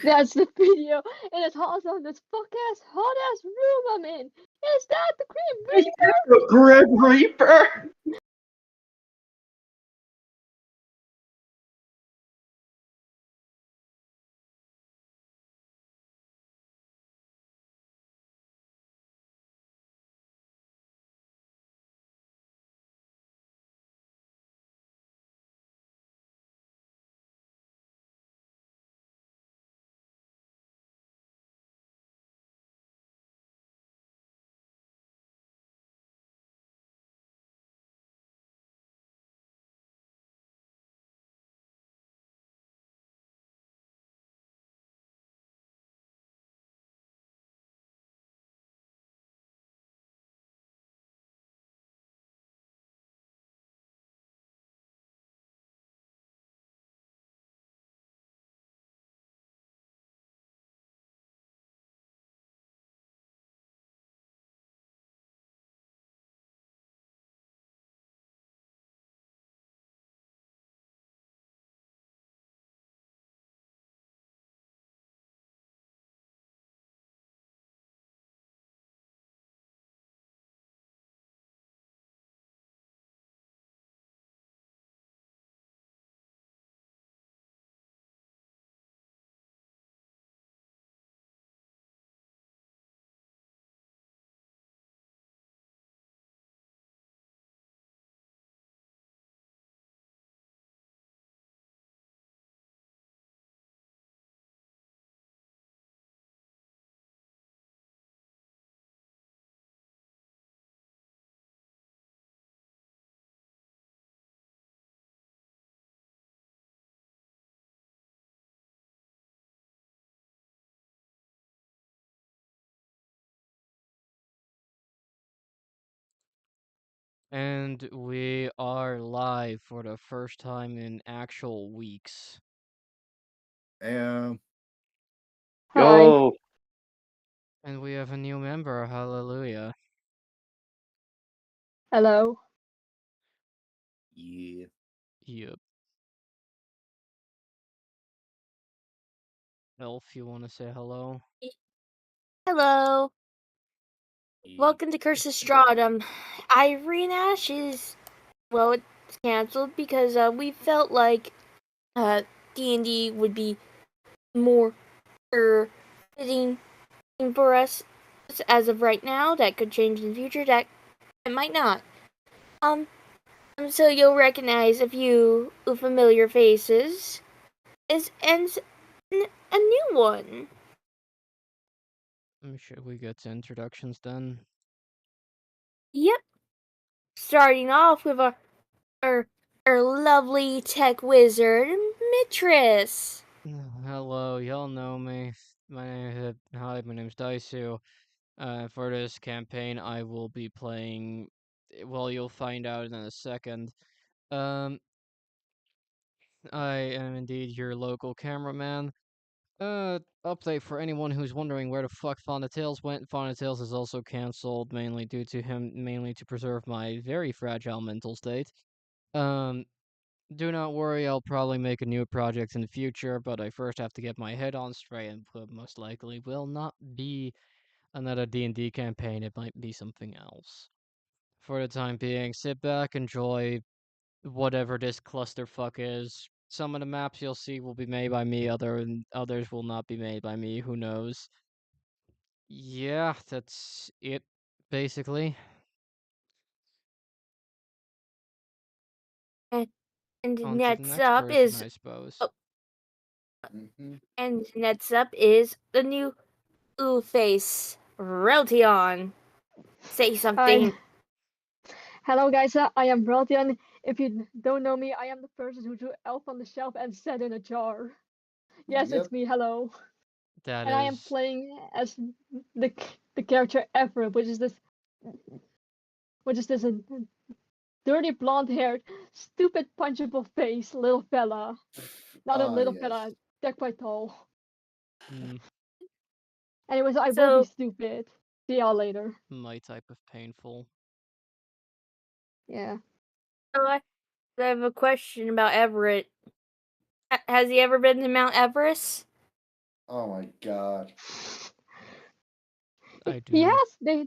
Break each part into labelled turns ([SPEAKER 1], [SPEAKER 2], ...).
[SPEAKER 1] That's the video. And it's also in this hot ass room I'm in. Is that the Grim Reaper?
[SPEAKER 2] The Grim Reaper.
[SPEAKER 3] And we are live for the first time in actual weeks.
[SPEAKER 1] Hi.
[SPEAKER 2] Yo.
[SPEAKER 3] And we have a new member, hallelujah.
[SPEAKER 1] Hello.
[SPEAKER 2] Yeah.
[SPEAKER 3] Yep. Elf, you want to say hello?
[SPEAKER 4] Hello. Welcome to Curse of Strahd. Irene Ash is, well, it's canceled because we felt like D&D would be more fitting for us as of right now. That could change in the future. That it might not. So you'll recognize a few familiar faces, and a new one.
[SPEAKER 3] Should we get to introductions then?
[SPEAKER 4] Yep. Starting off with our lovely tech wizard, Mistress.
[SPEAKER 3] Hello, y'all know me. Hi, my name's Daisu. For this campaign, I will be playing. Well, you'll find out in a second. I am indeed your local cameraman. Update for anyone who's wondering where the fuck Fauna Tales went. Fauna Tales is also cancelled, mainly to preserve my very fragile mental state. Do not worry, I'll probably make a new project in the future, but I first have to get my head on straight, and most likely will not be another D&D campaign, it might be something else. For the time being, sit back, enjoy whatever this clusterfuck is. Some of the maps you'll see will be made by me, others will not be made by me, who knows. Yeah, that's it, basically.
[SPEAKER 4] And
[SPEAKER 3] On to the
[SPEAKER 4] next
[SPEAKER 3] next
[SPEAKER 4] up
[SPEAKER 3] person,
[SPEAKER 4] is
[SPEAKER 3] I suppose.
[SPEAKER 4] and next up is the new face, Reltion. Say something.
[SPEAKER 1] Hi. Hello, guys. I am Breltion. If you don't know me, I am the person who drew Elf on the Shelf and set in a jar. Yes,
[SPEAKER 2] Yep.
[SPEAKER 1] it's me. Hello.
[SPEAKER 3] That
[SPEAKER 1] And I am
[SPEAKER 3] is...
[SPEAKER 1] playing as the character Everett, which is this dirty blonde-haired, stupid punchable face little fella. Not a little
[SPEAKER 2] Yes.
[SPEAKER 1] fella. They're quite tall.
[SPEAKER 3] Hmm,
[SPEAKER 1] Anyways, I will be
[SPEAKER 4] So,
[SPEAKER 1] stupid. See y'all later.
[SPEAKER 3] my type of painful.
[SPEAKER 1] Yeah.
[SPEAKER 4] I have a question about Everett. Has he ever been to Mount Everest?
[SPEAKER 5] Oh my god.
[SPEAKER 3] I do.
[SPEAKER 1] Yes, they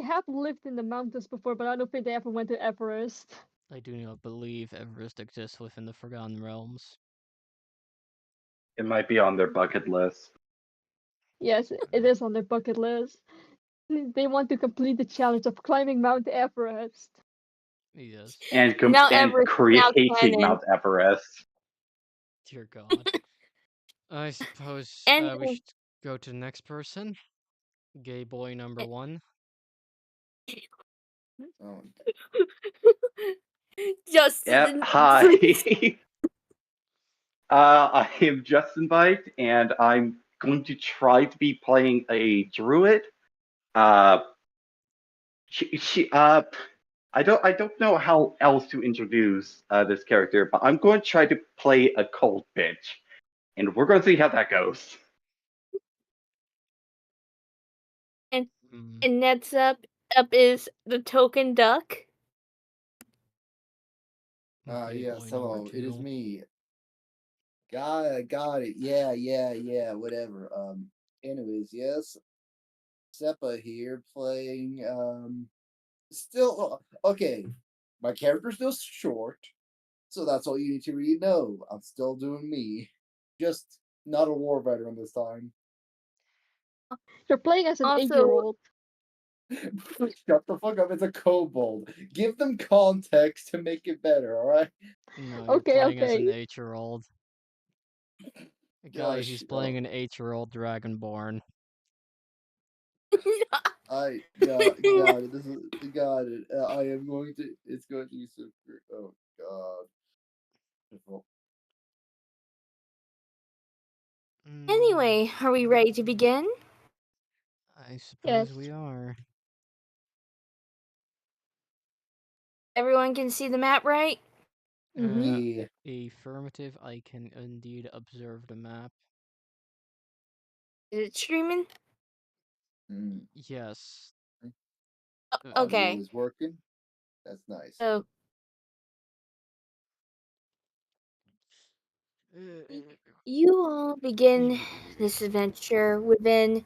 [SPEAKER 1] have lived in the mountains before, but I don't think they ever went to Everest.
[SPEAKER 3] I do not believe Everest exists within the Forgotten Realms.
[SPEAKER 2] It might be on their bucket list.
[SPEAKER 1] Yes, it is on their bucket list. They want to complete the challenge of climbing Mount Everest.
[SPEAKER 3] Yes.
[SPEAKER 2] And
[SPEAKER 4] Mount
[SPEAKER 2] and
[SPEAKER 4] Everest is now
[SPEAKER 2] creating
[SPEAKER 4] canon.
[SPEAKER 2] Mount Everest.
[SPEAKER 3] Dear God. I suppose
[SPEAKER 4] And
[SPEAKER 3] we should go to the next person. Gay boy number 1.
[SPEAKER 5] Oh,
[SPEAKER 4] Justin,
[SPEAKER 2] Yep.
[SPEAKER 4] please.
[SPEAKER 2] Hi. I am Justin Bite, and I'm going to try to be playing a druid. I don't know how else to introduce this character, but I'm going to try to play a cold bitch, and we're going to see how that goes.
[SPEAKER 3] Mm.
[SPEAKER 4] And next up is the token duck.
[SPEAKER 3] Gay
[SPEAKER 5] yes,
[SPEAKER 3] boy
[SPEAKER 5] hello,
[SPEAKER 3] number
[SPEAKER 5] it is
[SPEAKER 3] 2.
[SPEAKER 5] me. Got it. Yeah, whatever. Anyways, yes. Sepaa here playing, still, okay. My character's still short, so that's all you need to really know. I'm still doing me. Just not a war veteran this time.
[SPEAKER 1] You're playing as an
[SPEAKER 4] Also-
[SPEAKER 1] 8-year-old.
[SPEAKER 5] Shut the fuck up, it's a kobold. Give them context to make it better, alright?
[SPEAKER 3] No, you're
[SPEAKER 1] Okay,
[SPEAKER 3] playing as an
[SPEAKER 1] okay.
[SPEAKER 3] 8-year-old.
[SPEAKER 5] Gosh,
[SPEAKER 3] Guys, he's playing an 8-year-old Dragonborn.
[SPEAKER 5] I got it. This is got it. I am going to. It's going to be super. Oh god.
[SPEAKER 4] Anyway, are we ready to begin?
[SPEAKER 3] I suppose
[SPEAKER 1] Yes.
[SPEAKER 3] we are.
[SPEAKER 4] Everyone can see the map, right?
[SPEAKER 1] Mhm.
[SPEAKER 5] Yeah.
[SPEAKER 3] Affirmative, I can indeed observe the map.
[SPEAKER 4] Is it streaming?
[SPEAKER 5] Mm.
[SPEAKER 3] Yes.
[SPEAKER 5] Audio
[SPEAKER 4] Okay.
[SPEAKER 5] is working. That's nice.
[SPEAKER 4] So you all begin this adventure within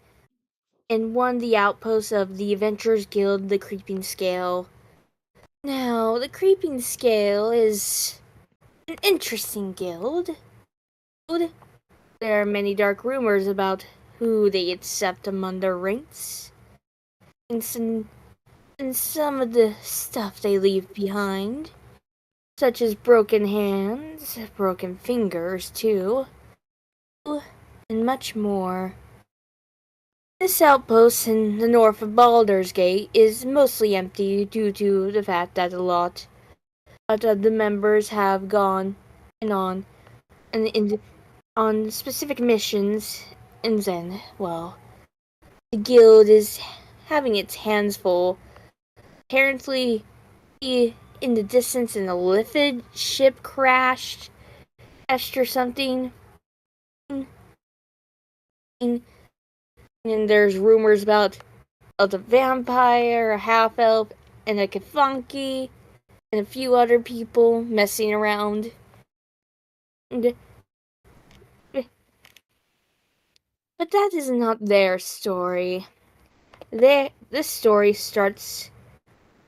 [SPEAKER 4] in one of the outposts of the Adventurers Guild, the Creeping Scale. Now, the Creeping Scale is an interesting guild. There are many dark rumors about who they accept among their ranks, and some of the stuff they leave behind, such as broken hands, broken fingers too, and much more. This outpost in the north of Baldur's Gate is mostly empty due to the fact that a lot of the members have gone on on specific missions, and then, well, the guild is having its hands full. Apparently, in the distance, an Elifid ship crashed or something. And there's rumors about a vampire, a half elf, and a Kafunky, and a few other people messing around. But that is not their story. This story starts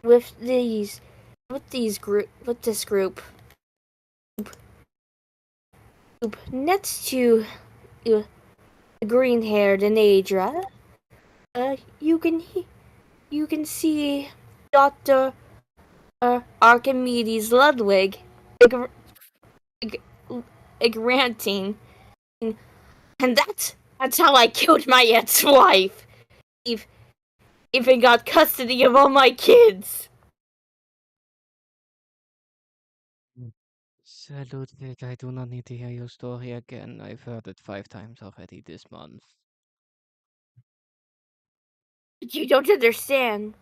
[SPEAKER 4] with this group. Next to the green-haired Anadra, you can see Dr. Archimedes Ludwig ranting, and that's how I killed my ex-wife. Even got custody of all my kids.
[SPEAKER 3] Sir Ludwig, I do not need to hear your story again. I've heard it 5 times already this month.
[SPEAKER 4] You don't understand.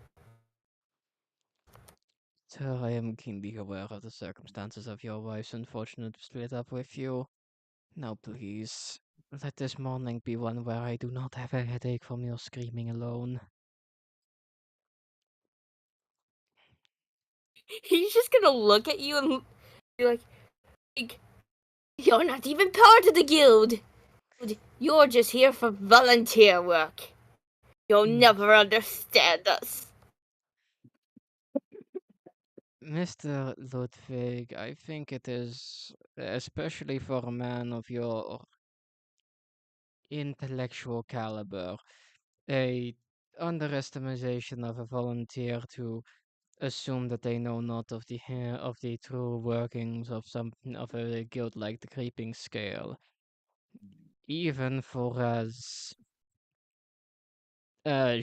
[SPEAKER 3] Sir, I am keenly aware of the circumstances of your wife's unfortunate split up with you. Now please, let this morning be one where I do not have a headache from your screaming alone.
[SPEAKER 4] He's just gonna look at you and be like, you're not even part of the guild. You're just here for volunteer work. You'll never understand us.
[SPEAKER 3] Mr. Ludwig, I think it is, especially for a man of your intellectual caliber, a underestimation of a volunteer to assume that they know not of the true workings of a guild like the Creeping Scale. Even for as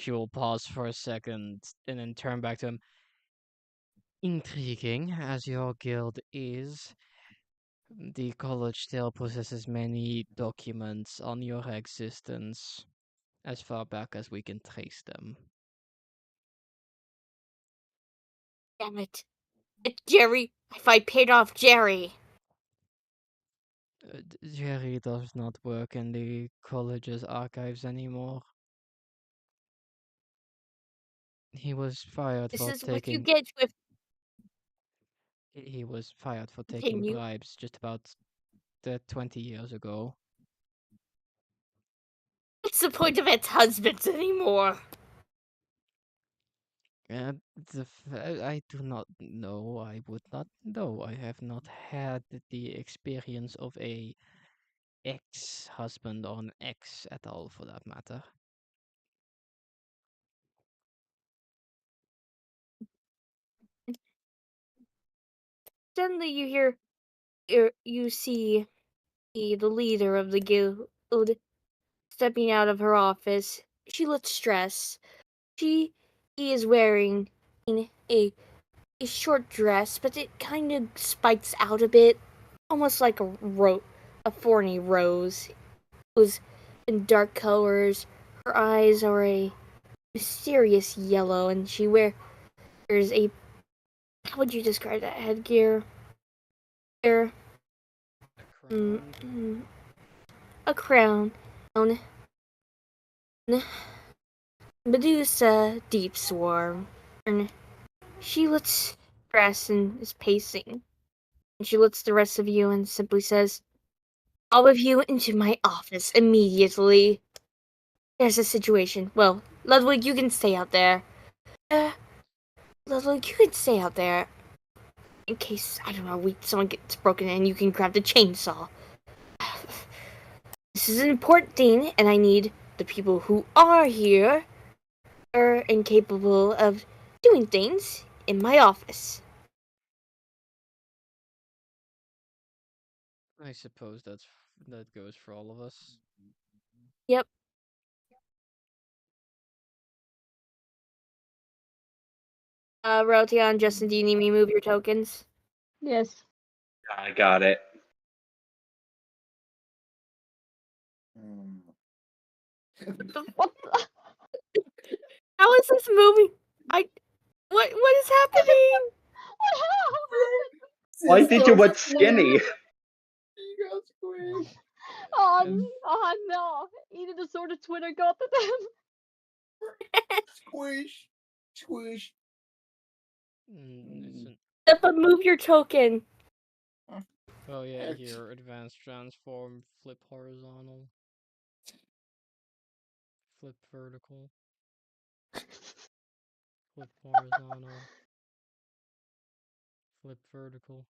[SPEAKER 3] she will pause for a second and then turn back to him. Intriguing as your guild is, the college still possesses many documents on your existence, as far back as we can trace them.
[SPEAKER 4] Damn it. It's Jerry. If I paid off Jerry.
[SPEAKER 3] Jerry does not work in the college's archives anymore. He was fired
[SPEAKER 4] This
[SPEAKER 3] for
[SPEAKER 4] is what you
[SPEAKER 3] taking.
[SPEAKER 4] get with
[SPEAKER 3] He was fired for taking
[SPEAKER 4] continue.
[SPEAKER 3] bribes just about 20 years ago.
[SPEAKER 4] What's the point of its husbands anymore?
[SPEAKER 3] I do not know. I would not know. I have not had the experience of a ex-husband or an ex at all, for that matter.
[SPEAKER 4] Suddenly you see the leader of the guild stepping out of her office. She looks stressed. He is wearing a a short dress, but it kind of spikes out a bit, almost like a thorny rose. It was in dark colors. Her eyes are a mysterious yellow, and she wears a, how would you describe that headgear?
[SPEAKER 3] Crown.
[SPEAKER 4] A crown. Medusa Deep Swarm. And she looks stressed and is pacing. And she looks at the rest of you and simply says, all of you into my office immediately. There's a situation. Well, Ludwig, you can stay out there. Ludwig, you can stay out there. In case, I don't know, someone gets broken in, you can grab the chainsaw. This is an important thing, and I need the people who are here are incapable of doing things in my office.
[SPEAKER 3] I suppose that goes for all of us.
[SPEAKER 4] Yep. Rotion, Justin, do you need me to move your tokens?
[SPEAKER 1] Yes.
[SPEAKER 2] I got it.
[SPEAKER 1] What?
[SPEAKER 4] How is this moving? What is happening?
[SPEAKER 2] Why did you want skinny?
[SPEAKER 5] You got squished.
[SPEAKER 1] Oh no! Either the sword of Twitter got to them.
[SPEAKER 5] Squish. Squish.
[SPEAKER 3] It's an...
[SPEAKER 4] Sepaa, move your token.
[SPEAKER 3] Oh yeah, here, advanced transform, flip horizontal, flip vertical, flip horizontal, flip vertical.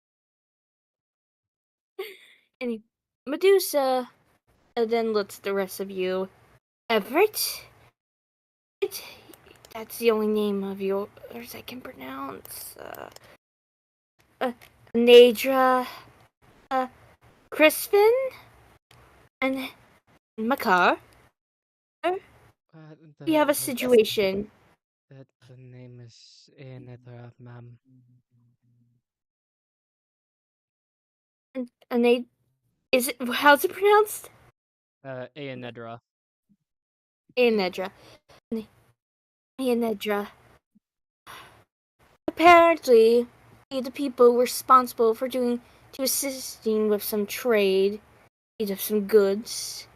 [SPEAKER 4] And Medusa then looks at the rest of you. Everett? That's the only name of yours I can pronounce. Nadra, Crispin, and Makar. We have a situation.
[SPEAKER 3] The name is Anitra, ma'am.
[SPEAKER 4] And is it, how's it pronounced?
[SPEAKER 3] Aenedra.
[SPEAKER 4] Anedra. Anedra. Apparently, the people responsible for assisting with some trade, of some goods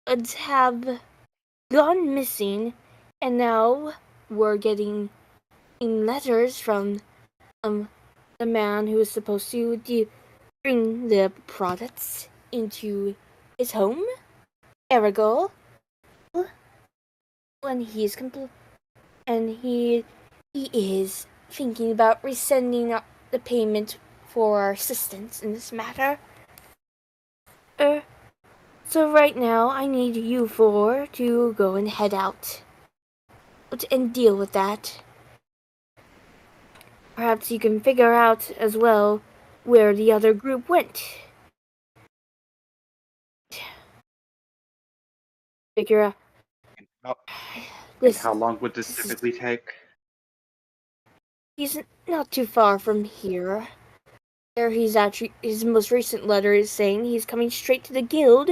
[SPEAKER 4] have gone missing, and now we're getting letters from the man who is supposed to bring the products into his home. Erigol, and he is thinking about rescinding the payment for our assistance in this matter. So right now I need you four to go and head out and deal with that. Perhaps you can figure out as well where the other group went. Figure out
[SPEAKER 2] And how long would this typically take?
[SPEAKER 4] He's not too far from here. There he's actually, his most recent letter is saying he's coming straight to the guild.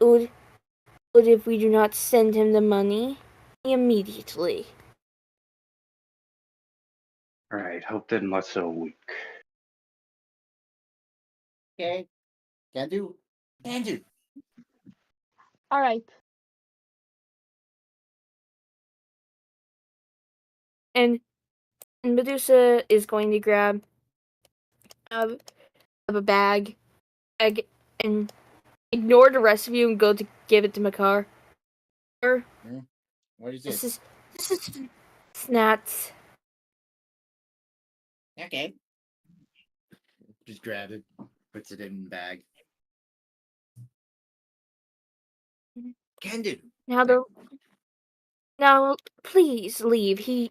[SPEAKER 4] Would if we do not send him the money immediately.
[SPEAKER 2] Alright, hope then less so a week.
[SPEAKER 5] Okay. Can do. Can do.
[SPEAKER 1] All right.
[SPEAKER 4] And Medusa is going to grab a bag and ignore the rest of you and go to give it to Makar.
[SPEAKER 5] What is this?
[SPEAKER 4] This is snacks.
[SPEAKER 5] Okay. Just grab it, puts it in the bag. Can do.
[SPEAKER 4] Now please leave.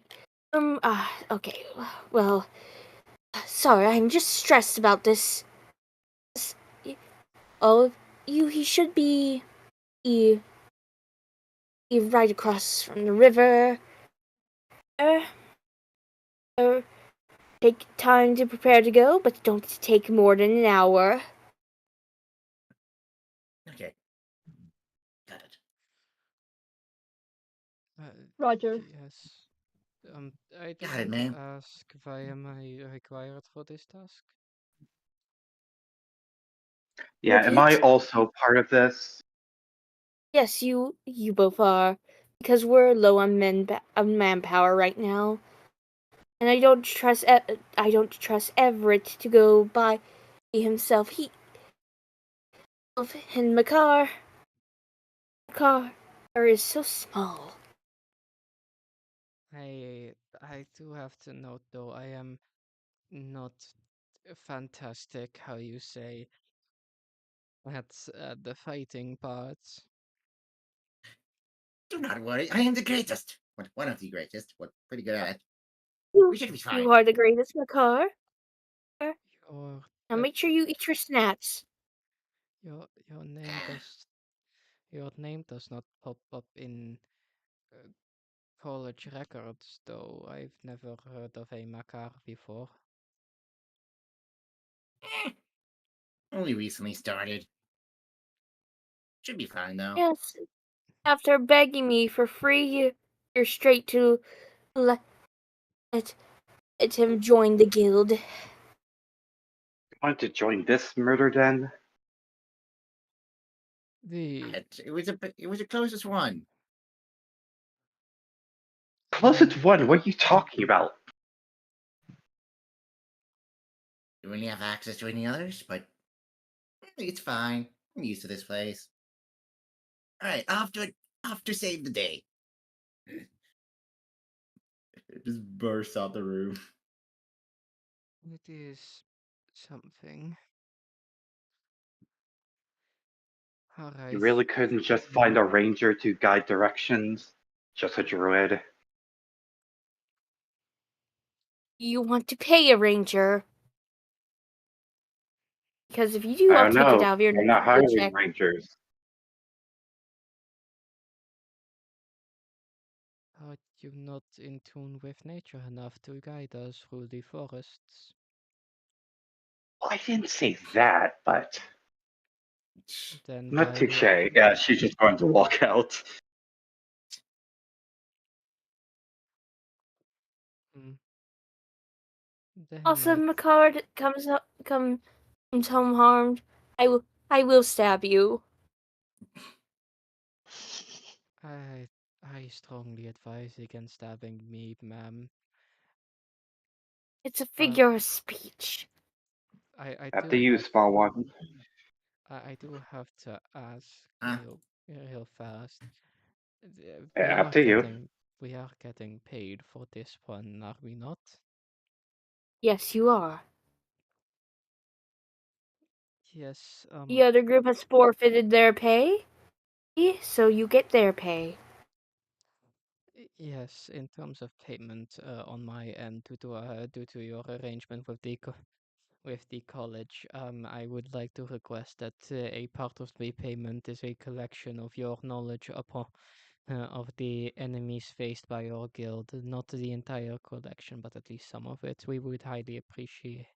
[SPEAKER 4] Okay. Well, sorry, I'm just stressed about this. All of you, he should be right across from the river. Take time to prepare to go, but don't take more than an hour.
[SPEAKER 5] Okay. Got it.
[SPEAKER 1] Roger.
[SPEAKER 3] Yes. I just
[SPEAKER 5] Got it,
[SPEAKER 3] want
[SPEAKER 5] man.
[SPEAKER 3] to ask, why am I required for this task?
[SPEAKER 2] Yeah, am I also part of this?
[SPEAKER 4] Yes, you both are, because we're low on manpower right now, and I don't trust Everett to go by himself. And Makar is so small.
[SPEAKER 3] I do have to note though, I am not fantastic, how you say, at the fighting parts.
[SPEAKER 5] Do not worry. I am the greatest. One of the greatest. Pretty good at it. We should be fine.
[SPEAKER 4] You are the greatest, Makar.
[SPEAKER 3] Your
[SPEAKER 4] Now make sure you eat your snacks.
[SPEAKER 3] your name does not pop up in college records, though. I've never heard of a Makar before.
[SPEAKER 5] Only recently started. Should be fine though.
[SPEAKER 4] Yes. After begging me for free, you're straight to let him join the guild.
[SPEAKER 2] You want to join this murder den?
[SPEAKER 5] It was the closest one.
[SPEAKER 2] Closest one? What are you talking about?
[SPEAKER 5] You really have access to any others, but it's fine. I'm used to this place. Alright, off to save the day. It just bursts out the room.
[SPEAKER 3] It is something. Alright.
[SPEAKER 2] You really couldn't just find a ranger to guide directions? Just a druid?
[SPEAKER 4] You want to pay a ranger. Because if you do,
[SPEAKER 2] I
[SPEAKER 4] I'll
[SPEAKER 2] don't
[SPEAKER 4] take it
[SPEAKER 2] know.
[SPEAKER 4] out of your
[SPEAKER 2] We're not
[SPEAKER 4] paycheck.
[SPEAKER 2] hiring rangers.
[SPEAKER 3] Are you not in tune with nature enough to guide us through the forests?
[SPEAKER 2] Well, I didn't say that, but
[SPEAKER 3] Then
[SPEAKER 2] not
[SPEAKER 3] why
[SPEAKER 2] touche. Yeah, she's just going to walk out.
[SPEAKER 3] Hmm. Then
[SPEAKER 4] Also, Makar comes home harmed. I will stab you.
[SPEAKER 3] I strongly advise against stabbing me, ma'am.
[SPEAKER 4] It's a figure of speech.
[SPEAKER 3] I
[SPEAKER 2] After
[SPEAKER 3] do
[SPEAKER 2] you,
[SPEAKER 3] have
[SPEAKER 2] small one.
[SPEAKER 3] I do have to ask,
[SPEAKER 5] Huh?
[SPEAKER 3] real fast.
[SPEAKER 2] Up to you.
[SPEAKER 3] We are getting paid for this one, are we not?
[SPEAKER 4] Yes, you are.
[SPEAKER 3] Yes.
[SPEAKER 4] The other group has forfeited their pay, so you get their pay.
[SPEAKER 3] Yes, in terms of payment on my end, due to your arrangement with the college, I would like to request that a part of the payment is a collection of your knowledge upon of the enemies faced by your guild. Not the entire collection, but at least some of it. We would highly appreciate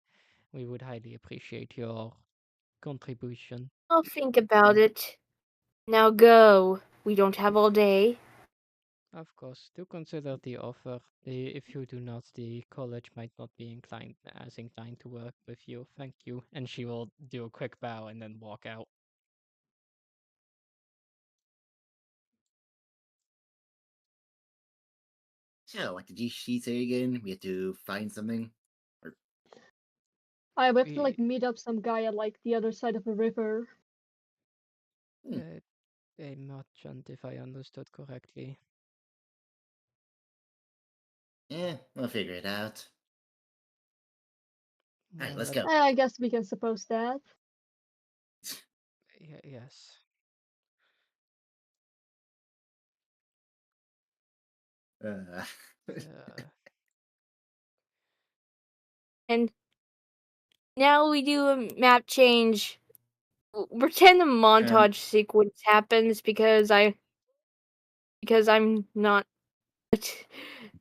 [SPEAKER 3] your contribution.
[SPEAKER 4] I'll think about it. Now go. We don't have all day.
[SPEAKER 3] Of course, do consider the offer. If you do not, the college might not be inclined to work with you. Thank you. And she will do a quick bow and then walk out.
[SPEAKER 6] So, what did she say again? We had to find something?
[SPEAKER 1] I have to
[SPEAKER 3] We-
[SPEAKER 1] like meet up some guy at like the other side of the river.
[SPEAKER 3] A merchant, if I understood correctly.
[SPEAKER 6] Yeah, we'll figure it out. Alright,
[SPEAKER 3] Well,
[SPEAKER 6] let's go.
[SPEAKER 1] I guess we can suppose that.
[SPEAKER 3] Yes.
[SPEAKER 4] And now we do a map change. Pretend a montage sequence happens because I'm not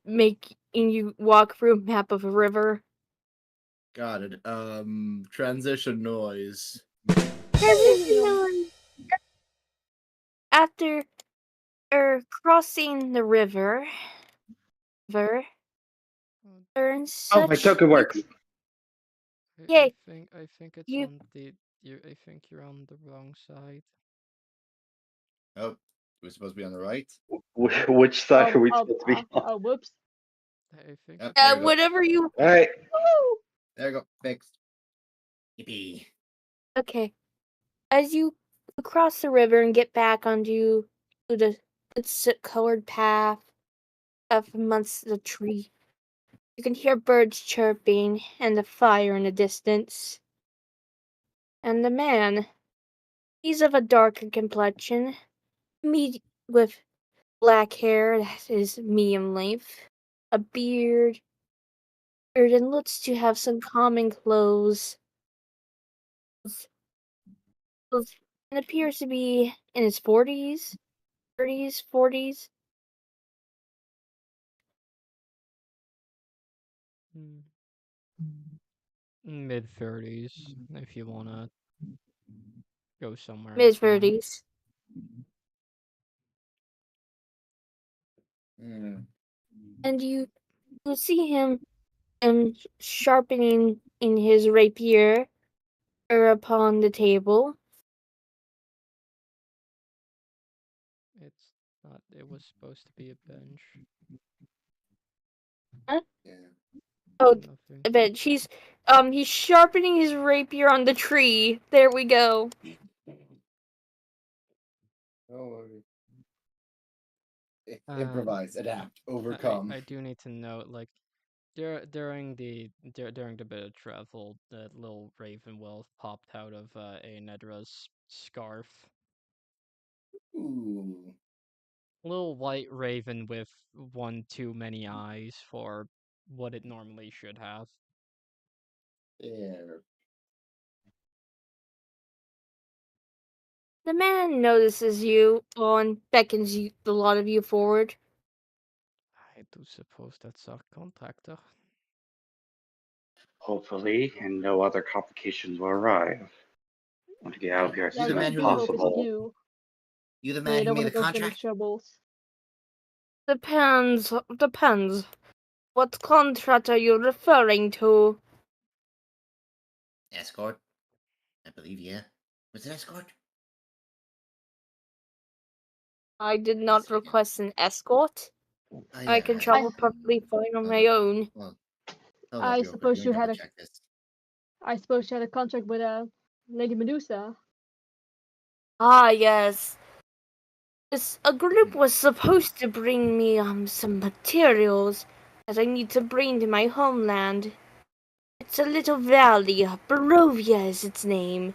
[SPEAKER 4] making you walk through a map of a river.
[SPEAKER 6] Got it. Transition noise.
[SPEAKER 4] Transition noise. After crossing the river, and such,
[SPEAKER 2] Oh, my token works.
[SPEAKER 4] Yay.
[SPEAKER 3] I think it's
[SPEAKER 4] You-
[SPEAKER 3] on the I think you're on the wrong side.
[SPEAKER 6] Oh, we're supposed to be on the right?
[SPEAKER 2] Which side are we supposed to be on?
[SPEAKER 1] Oh, whoops.
[SPEAKER 3] I think
[SPEAKER 6] Yep, there you go.
[SPEAKER 4] whatever you.
[SPEAKER 2] All right.
[SPEAKER 1] Woo!
[SPEAKER 6] There you go. Fixed. Yippee.
[SPEAKER 4] Okay. As you cross the river and get back onto the soot-colored path up amongst the tree, you can hear birds chirping and the fire in the distance. And the man, he's of a darker complexion, with black hair that is medium length, a beard, and looks to have some common clothes, and appears to be in his 40s, 30s, 40s.
[SPEAKER 3] Mid-30s, if you wanna go somewhere in
[SPEAKER 4] Mid
[SPEAKER 3] between.
[SPEAKER 4] 30s. And you see him sharpening in his rapier upon the table.
[SPEAKER 3] It's not. It was supposed to be a bench.
[SPEAKER 4] Huh?
[SPEAKER 6] Yeah.
[SPEAKER 4] Oh,
[SPEAKER 3] Nothing.
[SPEAKER 4] a bench. He's sharpening his rapier on the tree. There we go.
[SPEAKER 6] Don't worry. Improvise, adapt, overcome.
[SPEAKER 3] I do need to note, like, during the bit of travel, that little raven wolf popped out of a Nedra's scarf.
[SPEAKER 6] Ooh.
[SPEAKER 3] Little white raven with one too many eyes for what it normally should have.
[SPEAKER 6] There.
[SPEAKER 4] The man notices you and beckons the lot of you forward.
[SPEAKER 3] I do suppose that's our contractor.
[SPEAKER 2] Hopefully, and no other complications will arrive. I want to get out of here as
[SPEAKER 1] Yeah, I
[SPEAKER 2] soon
[SPEAKER 1] guess
[SPEAKER 2] as
[SPEAKER 1] we hope it's
[SPEAKER 2] possible.
[SPEAKER 1] you.
[SPEAKER 6] You the
[SPEAKER 1] So
[SPEAKER 6] man
[SPEAKER 1] you
[SPEAKER 6] who
[SPEAKER 1] don't
[SPEAKER 6] made
[SPEAKER 1] want
[SPEAKER 6] the
[SPEAKER 1] to go through any
[SPEAKER 6] contract?
[SPEAKER 1] troubles.
[SPEAKER 4] Depends. What contract are you referring to?
[SPEAKER 6] Escort? I believe, yeah. Was it escort?
[SPEAKER 4] I did not request an escort.
[SPEAKER 6] Oh,
[SPEAKER 4] I can travel perfectly fine on my own.
[SPEAKER 6] Well, hold
[SPEAKER 1] I
[SPEAKER 6] up real quick.
[SPEAKER 1] suppose
[SPEAKER 6] Let me
[SPEAKER 1] you had
[SPEAKER 6] double
[SPEAKER 1] a
[SPEAKER 6] check this.
[SPEAKER 1] I suppose you had a contract with Lady Medusa.
[SPEAKER 4] Ah, yes. A group was supposed to bring me some materials that I need to bring to my homeland. It's a little valley. Barovia is its name.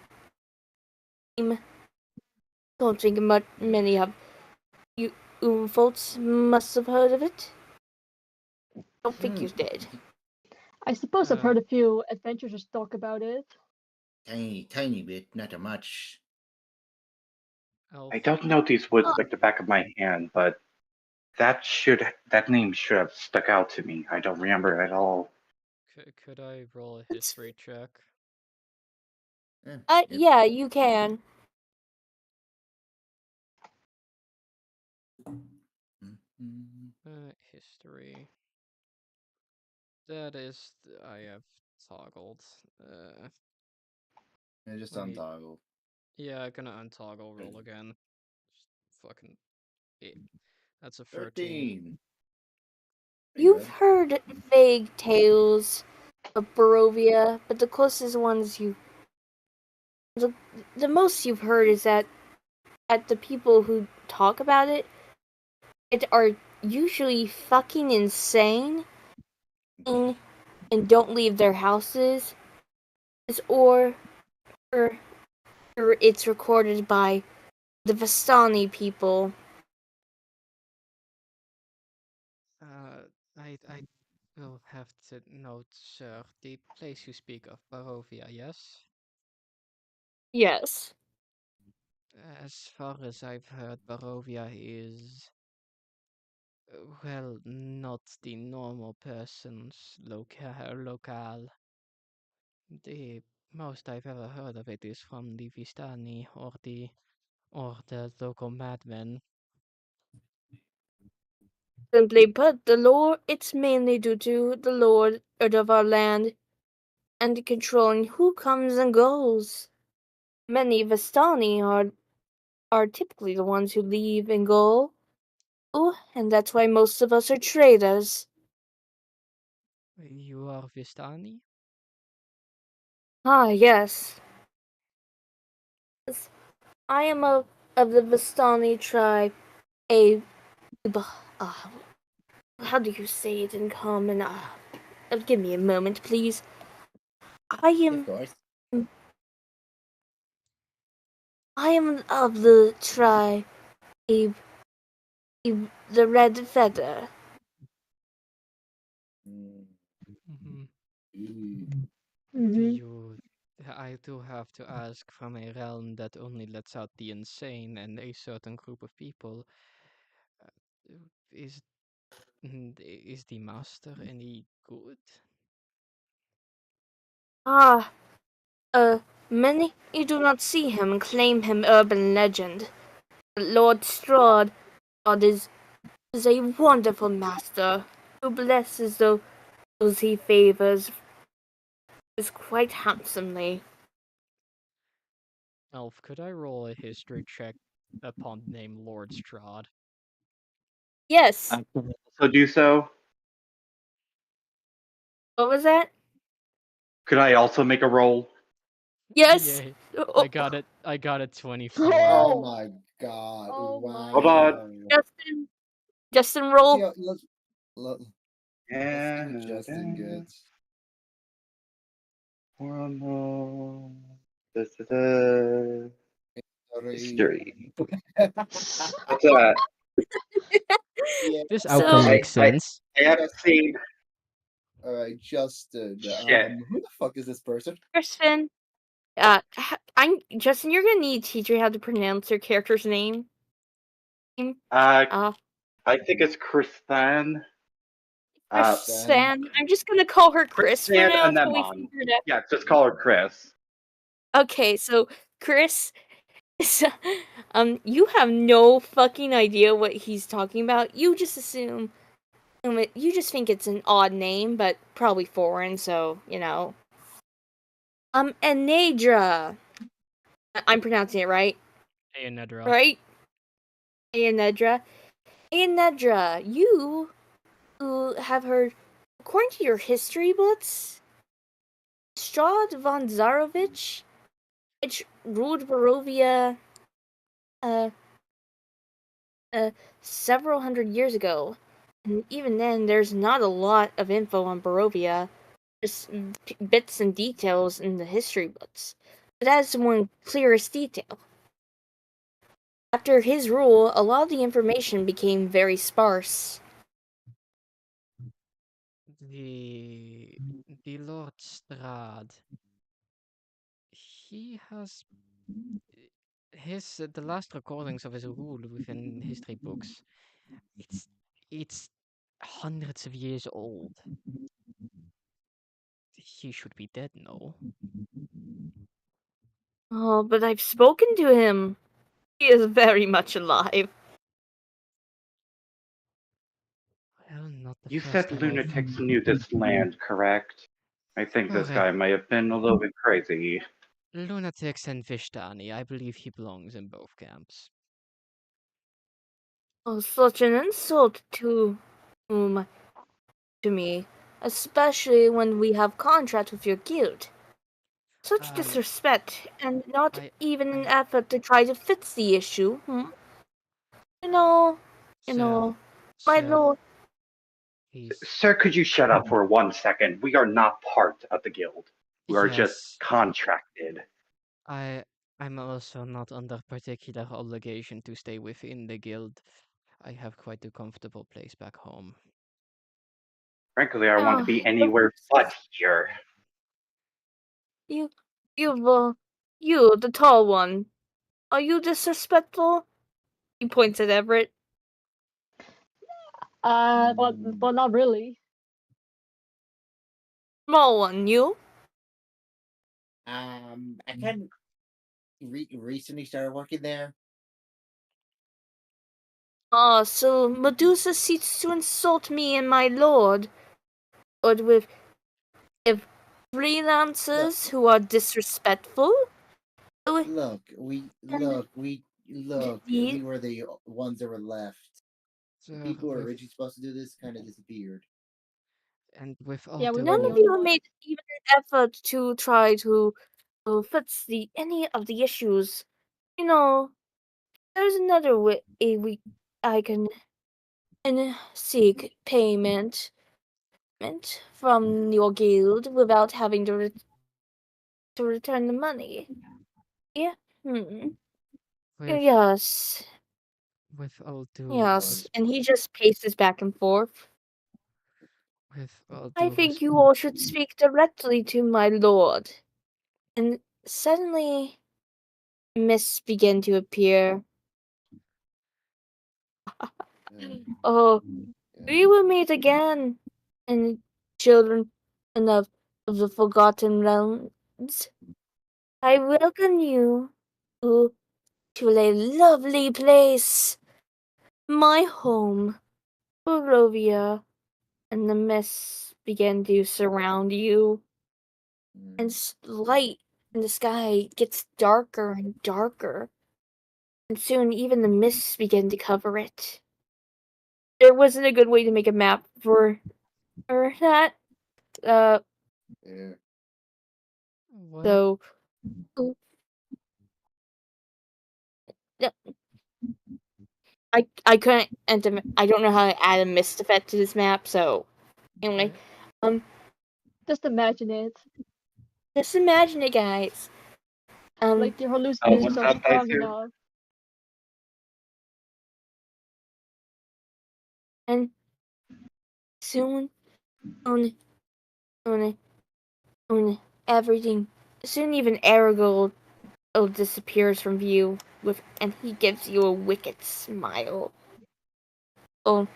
[SPEAKER 4] Don't think many of you folks must have heard of it. Don't think you did.
[SPEAKER 1] I suppose I've heard a few adventurers talk about it.
[SPEAKER 6] Tiny bit, not a much.
[SPEAKER 2] I don't know these woods
[SPEAKER 4] Oh.
[SPEAKER 2] like the back of my hand, but that name should have stuck out to me. I don't remember at all.
[SPEAKER 3] Could I roll a history check?
[SPEAKER 4] Yeah, you can.
[SPEAKER 3] History. That is, I have toggled.
[SPEAKER 5] Yeah, just
[SPEAKER 3] Wait.
[SPEAKER 5] untoggle.
[SPEAKER 3] Yeah, I'm gonna untoggle roll again. Just fucking. That's a 13.
[SPEAKER 5] 13.
[SPEAKER 4] You've heard vague tales of Barovia, but the closest ones the most you've heard is that the people who talk about it are usually fucking insane and don't leave their houses, or it's recorded by the Vistani people.
[SPEAKER 3] I will have to note, sir, the place you speak of, Barovia, yes?
[SPEAKER 4] Yes.
[SPEAKER 3] As far as I've heard, Barovia is, well, not the normal person's locale. The most I've ever heard of it is from the Vistani or the local madmen.
[SPEAKER 4] Simply put, it's mainly due to the lord of our land and controlling who comes and goes. Many Vistani are typically the ones who leave and go. Oh, and that's why most of us are traders.
[SPEAKER 3] You are Vistani?
[SPEAKER 4] Ah, yes. I am of the Vistani tribe. How do you say it in common? Give me a moment, please. I am.
[SPEAKER 6] Of course.
[SPEAKER 4] I am of the tribe. The Red Feather.
[SPEAKER 3] Mm-hmm.
[SPEAKER 1] Mm-hmm.
[SPEAKER 3] I do have to ask, from a realm that only lets out the insane and a certain group of people, uh, is is the master any good?
[SPEAKER 4] Many you do not see him and claim him urban legend. Lord Strahd is a wonderful master who blesses those he favors is quite handsomely.
[SPEAKER 3] Elf, could I roll a history check upon the name Lord Strahd?
[SPEAKER 4] Yes.
[SPEAKER 2] So do so.
[SPEAKER 4] What was that?
[SPEAKER 2] Could I also make a roll?
[SPEAKER 4] Yes.
[SPEAKER 3] Yay.
[SPEAKER 4] Oh,
[SPEAKER 3] I got it 24.
[SPEAKER 5] Oh my god.
[SPEAKER 1] Oh
[SPEAKER 5] wow.
[SPEAKER 2] Hold on.
[SPEAKER 4] Justin,
[SPEAKER 5] See
[SPEAKER 4] roll.
[SPEAKER 5] how- let's see
[SPEAKER 2] Yeah.
[SPEAKER 5] what Justin gets.
[SPEAKER 2] History. What's that?
[SPEAKER 5] Yeah.
[SPEAKER 3] This
[SPEAKER 4] So-
[SPEAKER 3] outcome makes sense.
[SPEAKER 2] I haven't seen.
[SPEAKER 5] Alright, Justin.
[SPEAKER 2] Shit.
[SPEAKER 5] Who the fuck is this person?
[SPEAKER 4] Kristen. Justin. You're gonna need to teach me how to pronounce your character's name.
[SPEAKER 2] I think it's Kristan.
[SPEAKER 4] Kristen. I'm just gonna call her Chris for
[SPEAKER 2] Kristan
[SPEAKER 4] now until we
[SPEAKER 2] Anemon.
[SPEAKER 4] figure it out.
[SPEAKER 2] Yeah, just call her Chris.
[SPEAKER 4] Okay, so Chris, you have no fucking idea what he's talking about. You just assume, you just think it's an odd name, but probably foreign. So you know. Enedra. I'm pronouncing it right.
[SPEAKER 3] Ayanedra.
[SPEAKER 4] Right? Ayanedra. Ayanedra, you have heard, according to your history books, Strahd von Zarovich, which ruled Barovia, several hundred years ago. And even then, there's not a lot of info on Barovia, just bits and details in the history books. But that's the one clearest detail. After his rule, a lot of the information became very sparse.
[SPEAKER 3] The Lord Strahd. He has the last recordings of his rule within history books. It's hundreds of years old. He should be dead, no?
[SPEAKER 4] Oh, but I've spoken to him. He is very much alive.
[SPEAKER 3] Well, not the
[SPEAKER 2] You
[SPEAKER 3] first
[SPEAKER 2] said
[SPEAKER 3] time I've...
[SPEAKER 2] lunatics knew this land, correct? I think this guy
[SPEAKER 3] Correct.
[SPEAKER 2] may have been a little bit crazy.
[SPEAKER 3] Lunatics and Vishtani. I believe he belongs in both camps.
[SPEAKER 4] Oh, such an insult to me, especially when we have contract with your guild. Such disrespect, and not even an effort to try to fix the issue. You know, my
[SPEAKER 3] Sir,
[SPEAKER 4] lord.
[SPEAKER 3] please.
[SPEAKER 2] Sir, could you shut up for 1 second? We are not part of the guild. We are just
[SPEAKER 3] Yes,
[SPEAKER 2] contracted.
[SPEAKER 3] I'm also not under particular obligation to stay within the guild. I have quite a comfortable place back home.
[SPEAKER 2] Frankly, I want to be anywhere but here.
[SPEAKER 4] You, the tall one. Are you disrespectful? He points at Everett.
[SPEAKER 1] Well, not really.
[SPEAKER 4] Small one, you?
[SPEAKER 6] I kind of recently started working there.
[SPEAKER 4] Ah, so Medusa seeks to insult me and my lord. But with if freelancers who are disrespectful?
[SPEAKER 6] Look, we were the ones that were left. The
[SPEAKER 3] Sir,
[SPEAKER 6] people who were originally supposed to do this kind of disappeared.
[SPEAKER 3] And with all
[SPEAKER 1] Yeah, we
[SPEAKER 3] due
[SPEAKER 1] were
[SPEAKER 4] None
[SPEAKER 1] the
[SPEAKER 4] of
[SPEAKER 1] only
[SPEAKER 4] you
[SPEAKER 1] ones.
[SPEAKER 4] made even an effort to try to fix any of the issues. You know, there's another way I can seek payment from your guild without having to return the money. Yeah.
[SPEAKER 3] with
[SPEAKER 4] Yes.
[SPEAKER 3] with all due
[SPEAKER 4] Yes. And he just paces back and forth.
[SPEAKER 3] with all
[SPEAKER 4] I
[SPEAKER 3] due
[SPEAKER 4] think you all should speak directly to my lord. And suddenly, mists begin to appear. Oh, we will meet again, and children of the Forgotten Realms. I welcome you to a lovely place, my home, Barovia. And the mists begin to surround you, and light in the sky gets darker and darker, and soon even the mists begin to cover it. There wasn't a good way to make a map for that.
[SPEAKER 6] Yeah.
[SPEAKER 4] So I couldn't enter. I don't know how to add a mist effect to this map. So anyway,
[SPEAKER 1] Just imagine it.
[SPEAKER 4] just imagine it, guys.
[SPEAKER 1] Like the hallucinations
[SPEAKER 2] What's
[SPEAKER 1] are
[SPEAKER 2] up, guys?
[SPEAKER 1] strong enough.
[SPEAKER 4] And soon, everything. Soon, even Aragold disappears from view and he gives you a wicked smile. Oh.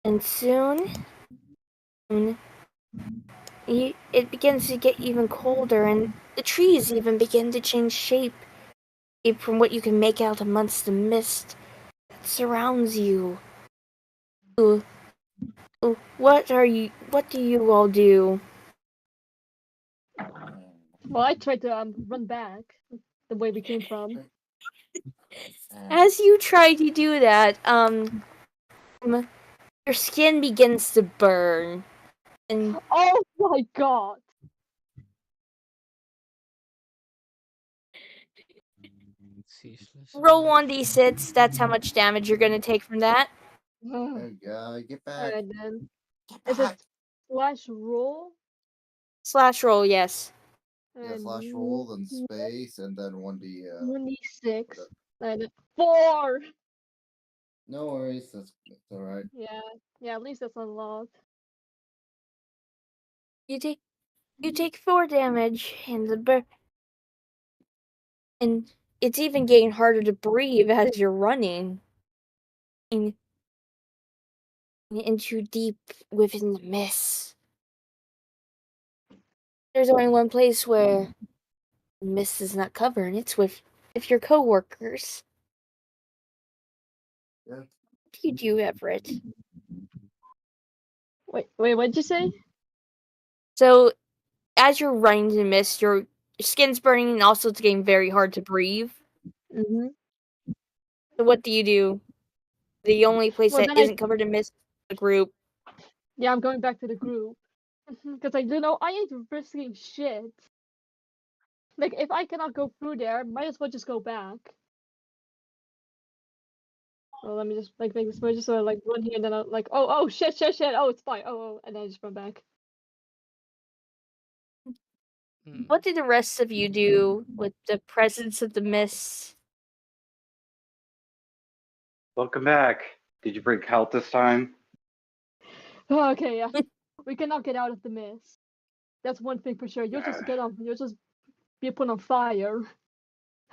[SPEAKER 4] And soon, it begins to get even colder, and the trees even begin to change shape from what you can make out amongst the mist that surrounds you. What do you all do?
[SPEAKER 1] Well, I tried to run back the way we came from.
[SPEAKER 4] As you try to do that, your skin begins to burn, and
[SPEAKER 1] Oh my god!
[SPEAKER 4] Roll 1d6. That's how much damage you're gonna take from that.
[SPEAKER 5] Oh god, get back.
[SPEAKER 1] Alright then.
[SPEAKER 5] Get
[SPEAKER 1] Is
[SPEAKER 5] back.
[SPEAKER 1] it slash roll?
[SPEAKER 4] Slash roll, yes.
[SPEAKER 5] Yeah, slash roll, then space, and then 1d.
[SPEAKER 1] 1d6.
[SPEAKER 5] whatever.
[SPEAKER 1] And 4!
[SPEAKER 5] No worries, that's alright.
[SPEAKER 1] Yeah, at least that's a lot.
[SPEAKER 4] You take 4 damage, and and it's even getting harder to breathe as you're running into deep within the mist. There's only one place where the mist is not covered, and it's with your coworkers.
[SPEAKER 5] Yeah.
[SPEAKER 4] What do you do, Everett?
[SPEAKER 1] Wait, what'd you say?
[SPEAKER 4] So, as you're running in the mist, your skin's burning, and also it's getting very hard to breathe.
[SPEAKER 1] Mm-hmm.
[SPEAKER 4] So, what do you do? The only place
[SPEAKER 1] Well,
[SPEAKER 4] that
[SPEAKER 1] then
[SPEAKER 4] isn't covered in mist is the group.
[SPEAKER 1] Yeah, I'm going back to the group. Because I ain't risking shit. Like, if I cannot go through there, might as well just go back. Well, let me just make this more just sort of like run here and then I'll like, oh shit, oh it's fine, and then I just run back.
[SPEAKER 4] What do the rest of you do with the presence of the mist?
[SPEAKER 2] Welcome back. Did you bring health this time?
[SPEAKER 1] Oh, okay, yeah. We cannot get out of the mist. That's one thing for sure. You'll just be put on fire.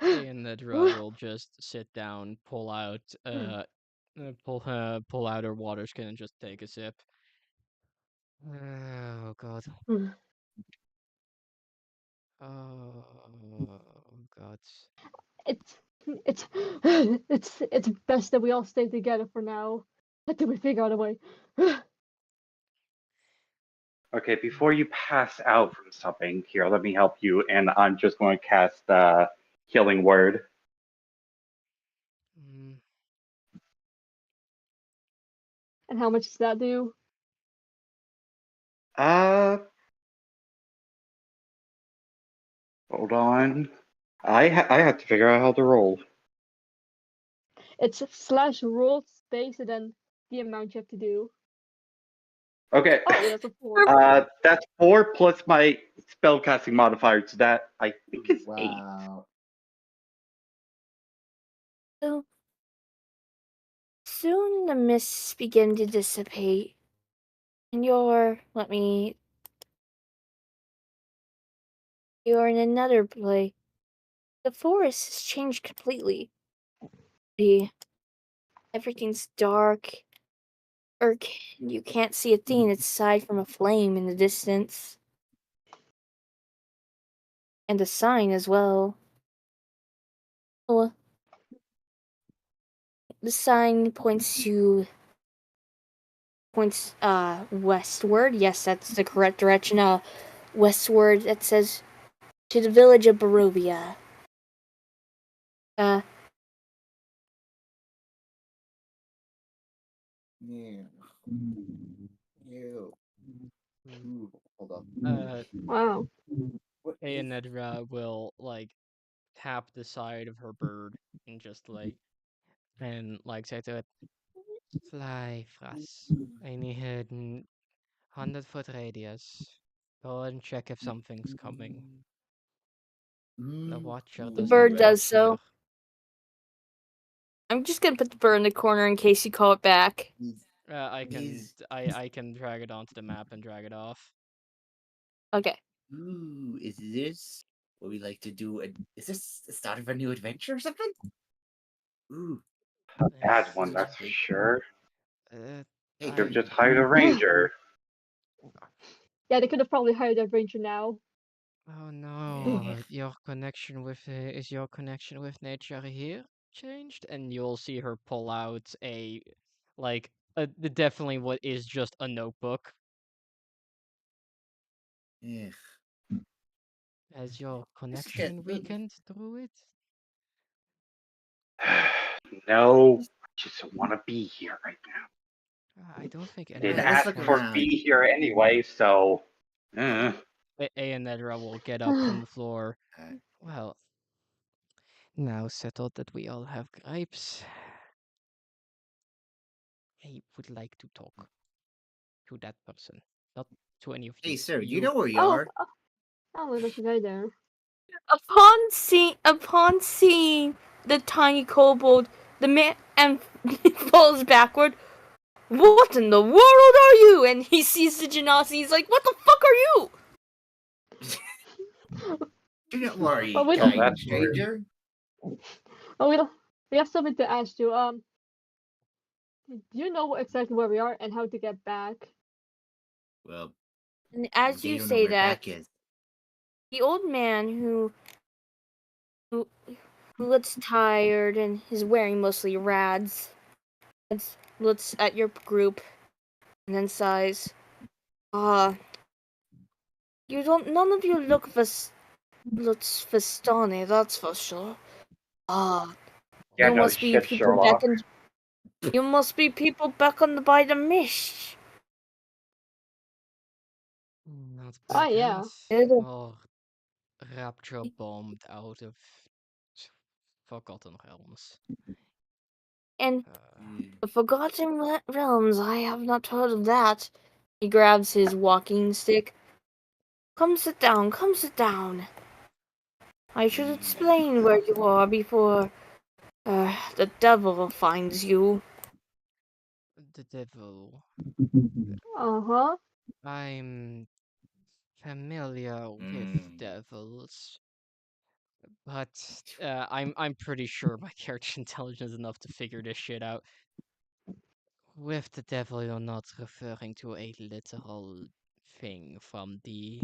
[SPEAKER 3] And Nedra will just sit down, pull out her water skin and just take a sip. Oh god. Oh god.
[SPEAKER 1] It's best that we all stay together for now until we figure out a way.
[SPEAKER 2] Okay, before you pass out from something, here, let me help you, and I'm just going to cast Healing Word.
[SPEAKER 1] And how much does that do?
[SPEAKER 2] Hold on. I have to figure out how to roll.
[SPEAKER 1] It's slash roll space and then the amount you have to do.
[SPEAKER 2] Okay.
[SPEAKER 1] Oh, yeah, that's a 4.
[SPEAKER 2] That's 4 plus my spellcasting modifier, so that I think is 8.
[SPEAKER 5] Wow.
[SPEAKER 4] So, soon the mists begin to dissipate, and you're in another place. The forest has changed completely. Everything's dark, or you can't see a thing aside from a flame in the distance. And a sign as well. Well, the sign points westward. Yes, that's the correct direction. Westward. That says to the village of Barovia.
[SPEAKER 5] Yeah. Ew. Ooh, hold up.
[SPEAKER 1] Wow.
[SPEAKER 5] What is...
[SPEAKER 3] Nedra will tap the side of her bird and just say to it, "Fly, Fras. I need 100-foot radius. Go and check if something's coming. The Watcher
[SPEAKER 4] The
[SPEAKER 3] does
[SPEAKER 4] bird
[SPEAKER 3] not
[SPEAKER 4] does
[SPEAKER 3] watch here."
[SPEAKER 4] so. I'm just gonna put the bird in the corner in case you call it back.
[SPEAKER 3] I can drag it onto the map and drag it off.
[SPEAKER 4] Okay.
[SPEAKER 6] Ooh, is this what we like to do? Is this the start of a new adventure or something? Ooh.
[SPEAKER 2] A bad one, that's for sure.
[SPEAKER 6] Hey,
[SPEAKER 2] They've just hired a ranger.
[SPEAKER 1] Yeah, they could have probably hired a ranger now.
[SPEAKER 3] Oh no, your connection with is your connection with nature here changed? And you'll see her pull out definitely what is just a notebook.
[SPEAKER 6] Yeah.
[SPEAKER 3] Has your connection weakened through it?
[SPEAKER 2] No, I just don't want to be here right now.
[SPEAKER 3] I don't think
[SPEAKER 2] They'd
[SPEAKER 3] anyone
[SPEAKER 6] let's
[SPEAKER 2] ask
[SPEAKER 6] look
[SPEAKER 3] wants
[SPEAKER 2] for
[SPEAKER 6] around.
[SPEAKER 2] me here anyway, so.
[SPEAKER 3] Ayanedra will get up from the floor. Well, Now settled that we all have gripes, I would like to talk to that person, not to any of you.
[SPEAKER 6] Hey, sir, you
[SPEAKER 3] You
[SPEAKER 6] know where you
[SPEAKER 1] Oh,
[SPEAKER 6] are?
[SPEAKER 1] oh, there's a guy there.
[SPEAKER 4] Upon seeing the tiny kobold, the man falls backward. What in the world are you? And he sees the genasi. He's like, "What the fuck are you?"
[SPEAKER 6] Do not worry,
[SPEAKER 1] Oh, we
[SPEAKER 2] Oh,
[SPEAKER 1] don't.
[SPEAKER 6] kind
[SPEAKER 2] that's weird.
[SPEAKER 6] stranger.
[SPEAKER 1] Oh, we don't. We have something to ask you. Do you know exactly where we are and how to get back?
[SPEAKER 6] Well,
[SPEAKER 4] And as
[SPEAKER 6] they
[SPEAKER 4] you
[SPEAKER 6] don't know
[SPEAKER 4] say
[SPEAKER 6] where
[SPEAKER 4] that,
[SPEAKER 6] back is.
[SPEAKER 4] the old man who looks tired and is wearing mostly rads, looks at your group and then sighs. You don't. None of you looks Vistani, that's for sure.
[SPEAKER 2] Yeah,
[SPEAKER 4] You
[SPEAKER 2] no
[SPEAKER 4] must be
[SPEAKER 2] shit,
[SPEAKER 4] people back
[SPEAKER 2] Sherlock.
[SPEAKER 4] in. You must be people back on the by the mist.
[SPEAKER 3] not
[SPEAKER 1] Oh,
[SPEAKER 3] back
[SPEAKER 1] yeah.
[SPEAKER 3] yet, or rapture bombed out of Forgotten Realms.
[SPEAKER 4] And
[SPEAKER 6] Hmm.
[SPEAKER 4] the Forgotten Realms, I have not heard of that. He grabs his walking stick. Come sit down, come sit down. I should explain where you are before the devil finds you.
[SPEAKER 3] The devil.
[SPEAKER 1] Uh-huh.
[SPEAKER 3] I'm familiar with
[SPEAKER 6] Hmm.
[SPEAKER 3] devils, but I'm pretty sure my character's intelligent enough to figure this shit out. With the devil, you're not referring to a literal thing from the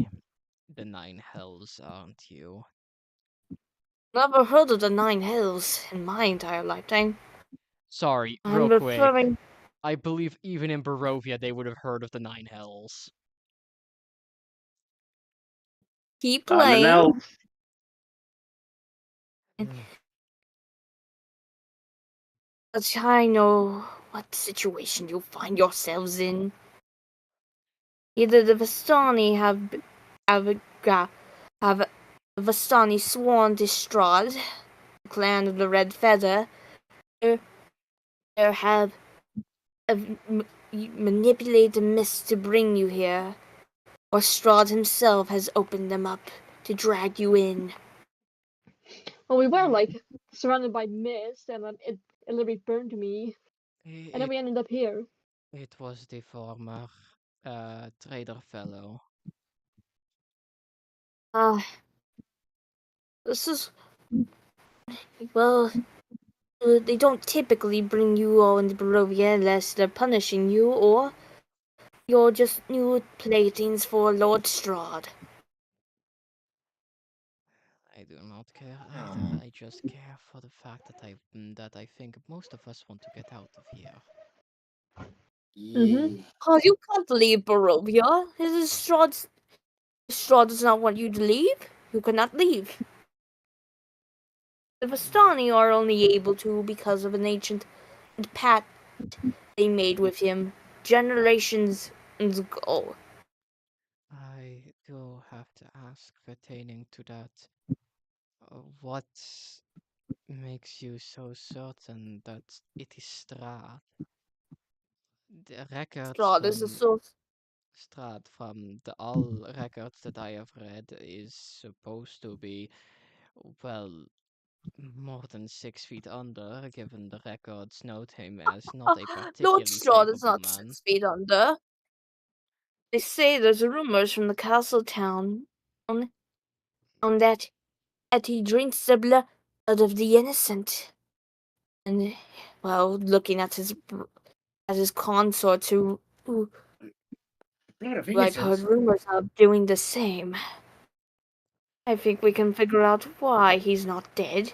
[SPEAKER 3] Nine Hells, aren't you?
[SPEAKER 4] Never heard of the Nine Hills in my entire lifetime.
[SPEAKER 3] Sorry,
[SPEAKER 4] I'm
[SPEAKER 3] real quick.
[SPEAKER 4] referring.
[SPEAKER 3] I believe even in Barovia they would have heard of the Nine Hells.
[SPEAKER 4] Keep
[SPEAKER 2] Not an
[SPEAKER 4] playing.
[SPEAKER 2] elf.
[SPEAKER 4] But I know what situation you find yourselves in. Either the Vistani have Vistani sworn to Strahd, the clan of the Red Feather, or have manipulated the mist to bring you here, or Strahd himself has opened them up to drag you in.
[SPEAKER 1] Well, we were like surrounded by mist, and it literally burned me, and then
[SPEAKER 3] It
[SPEAKER 1] we ended up here.
[SPEAKER 3] it was the former trader fellow.
[SPEAKER 4] This is well. They don't typically bring you all into Barovia unless they're punishing you, or you're just new playthings for Lord Strahd.
[SPEAKER 3] I do not care either. I just care for the fact that I think most of us want to get out of here.
[SPEAKER 5] Yeah.
[SPEAKER 4] Oh, you can't leave Barovia. Strahd does not want you to leave. You cannot leave. The Vistani are only able to because of an ancient pact they made with him generations ago.
[SPEAKER 3] I do have to ask pertaining to that. What makes you so certain that it is Strahd? The records
[SPEAKER 4] Strahd is a
[SPEAKER 3] from
[SPEAKER 4] source.
[SPEAKER 3] Strahd, from the all records that I have read, is supposed to be, well, more than 6 feet under, given the records note him as not a
[SPEAKER 4] Lord
[SPEAKER 3] particularly
[SPEAKER 4] Strahd is
[SPEAKER 3] favorable
[SPEAKER 4] not
[SPEAKER 3] man.
[SPEAKER 4] 6 feet under. They say there's rumors from the castle town on that he drinks the blood of the innocent. And well, looking at his consorts who
[SPEAKER 6] Blood of
[SPEAKER 4] I've heard
[SPEAKER 6] innocence.
[SPEAKER 4] rumors of doing the same. I think we can figure out why he's not dead.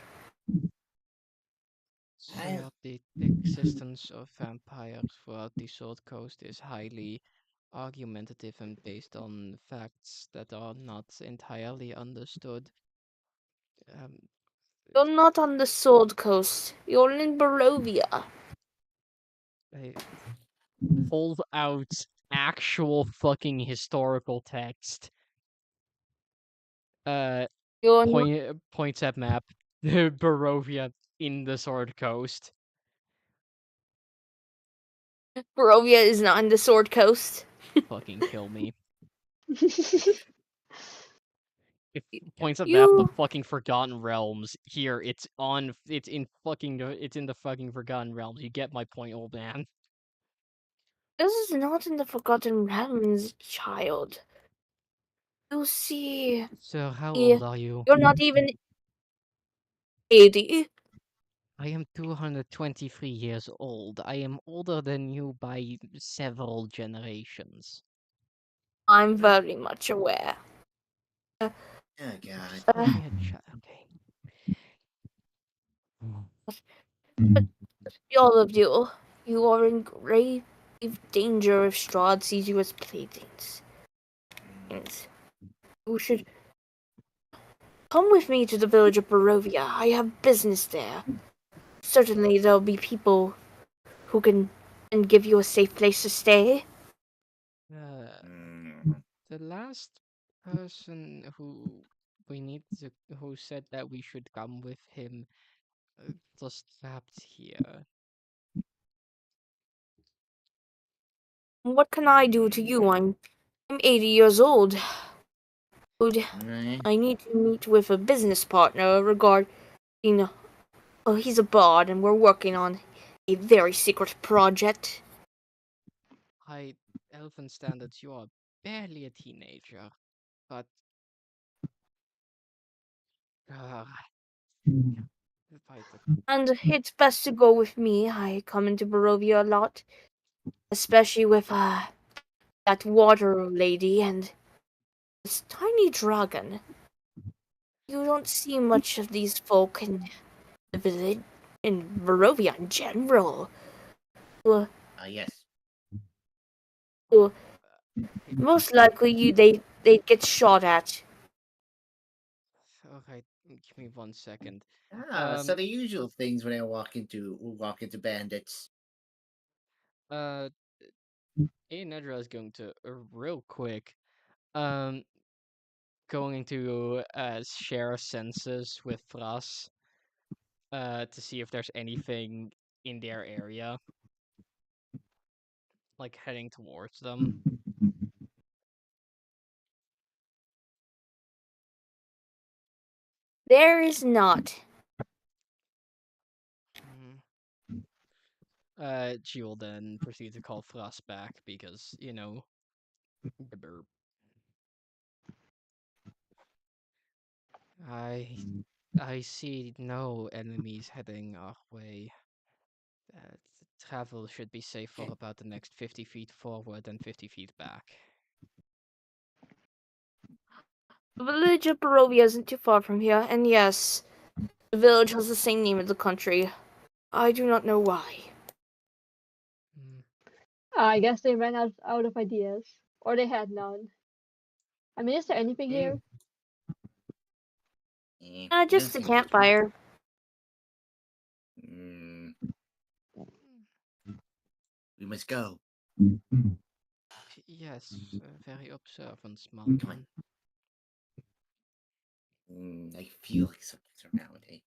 [SPEAKER 3] Sir, the existence of vampires throughout the Sword Coast is highly argumentative and based on facts that are not entirely understood. Um,
[SPEAKER 4] You're not on the Sword Coast. You're in Barovia.
[SPEAKER 3] I pulled out actual fucking historical text.
[SPEAKER 4] You're not.
[SPEAKER 3] Points at map. Barovia in the Sword Coast.
[SPEAKER 4] Barovia is not on the Sword Coast.
[SPEAKER 3] Fucking kill me. It points a map of
[SPEAKER 4] You.
[SPEAKER 3] fucking Forgotten Realms. Here, it's in the fucking Forgotten Realms. You get my point, old man.
[SPEAKER 4] This is not in the Forgotten Realms, child. You see,
[SPEAKER 3] So, how
[SPEAKER 4] Yeah,
[SPEAKER 3] old are you?
[SPEAKER 4] you're not even 80.
[SPEAKER 3] I am 223 years old. I am older than you by several generations.
[SPEAKER 4] I'm very much aware.
[SPEAKER 6] Oh god.
[SPEAKER 3] Call me a child. Okay.
[SPEAKER 4] All of you, you are in grave danger if Strahd sees you as playthings. And you should come with me to the village of Barovia. I have business there. Certainly there'll be people who can and give you a safe place to stay.
[SPEAKER 3] The last person who said that we should come with him was trapped here.
[SPEAKER 4] What can I do to you? I'm 80 years old.
[SPEAKER 6] Right.
[SPEAKER 4] I need to meet with a business partner regarding. Oh, he's a bard, and we're working on a very secret project.
[SPEAKER 3] By elven standards, you are barely a teenager, but uh, by the
[SPEAKER 4] And it's best to go with me. I come into Barovia a lot, especially with that water lady and this tiny dragon. You don't see much of these folk in the village, in Barovia in general. Well,
[SPEAKER 6] Yes.
[SPEAKER 4] most likely they get shot at.
[SPEAKER 3] okay, give me 1 second.
[SPEAKER 6] So the usual things when I walk into bandits.
[SPEAKER 3] Nedra is going to real quick, um, going to share senses with Fras, to see if there's anything in their area, like heading towards them.
[SPEAKER 4] There is not.
[SPEAKER 3] She will then proceed to call Fras back because, the burp. I see no enemies heading our way. Travel should be safe for about the next 50 feet forward and 50 feet back.
[SPEAKER 4] The village of Barovia isn't too far from here, and yes, the village has the same name as the country. I do not know why.
[SPEAKER 1] I guess they ran out of ideas, or they had none. I mean, is there anything here?
[SPEAKER 4] Just a campfire.
[SPEAKER 6] We must go.
[SPEAKER 3] Yes, very observant, small one.
[SPEAKER 6] I feel like something's around. Hey,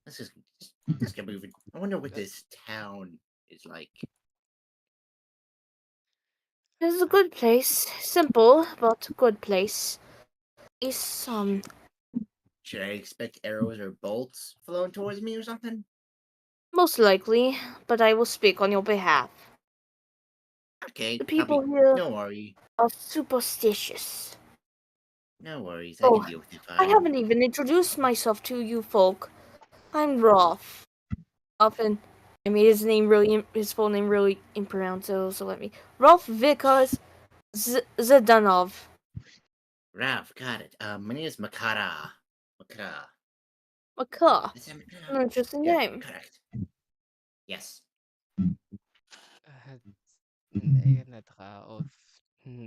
[SPEAKER 6] let's get moving. I wonder what this town is like.
[SPEAKER 4] This is a good place. Simple, but a good place.
[SPEAKER 6] Should I expect arrows or bolts flowing towards me or something?
[SPEAKER 4] Most likely, but I will speak on your behalf.
[SPEAKER 6] Okay,
[SPEAKER 4] The people here
[SPEAKER 6] no worry.
[SPEAKER 4] are superstitious.
[SPEAKER 6] No worries, I can deal with it
[SPEAKER 4] I
[SPEAKER 6] fine.
[SPEAKER 4] haven't even introduced myself to you folk. I'm Rolf. Often, I made his full name really impronounceable, so let me. Rolf Vickers Zdanov.
[SPEAKER 6] Ralph, got it. My name is Makara.
[SPEAKER 4] Makar.
[SPEAKER 6] Is that Makara?
[SPEAKER 4] An interesting
[SPEAKER 6] Yeah,
[SPEAKER 4] name.
[SPEAKER 6] correct. Yes.
[SPEAKER 3] Nedra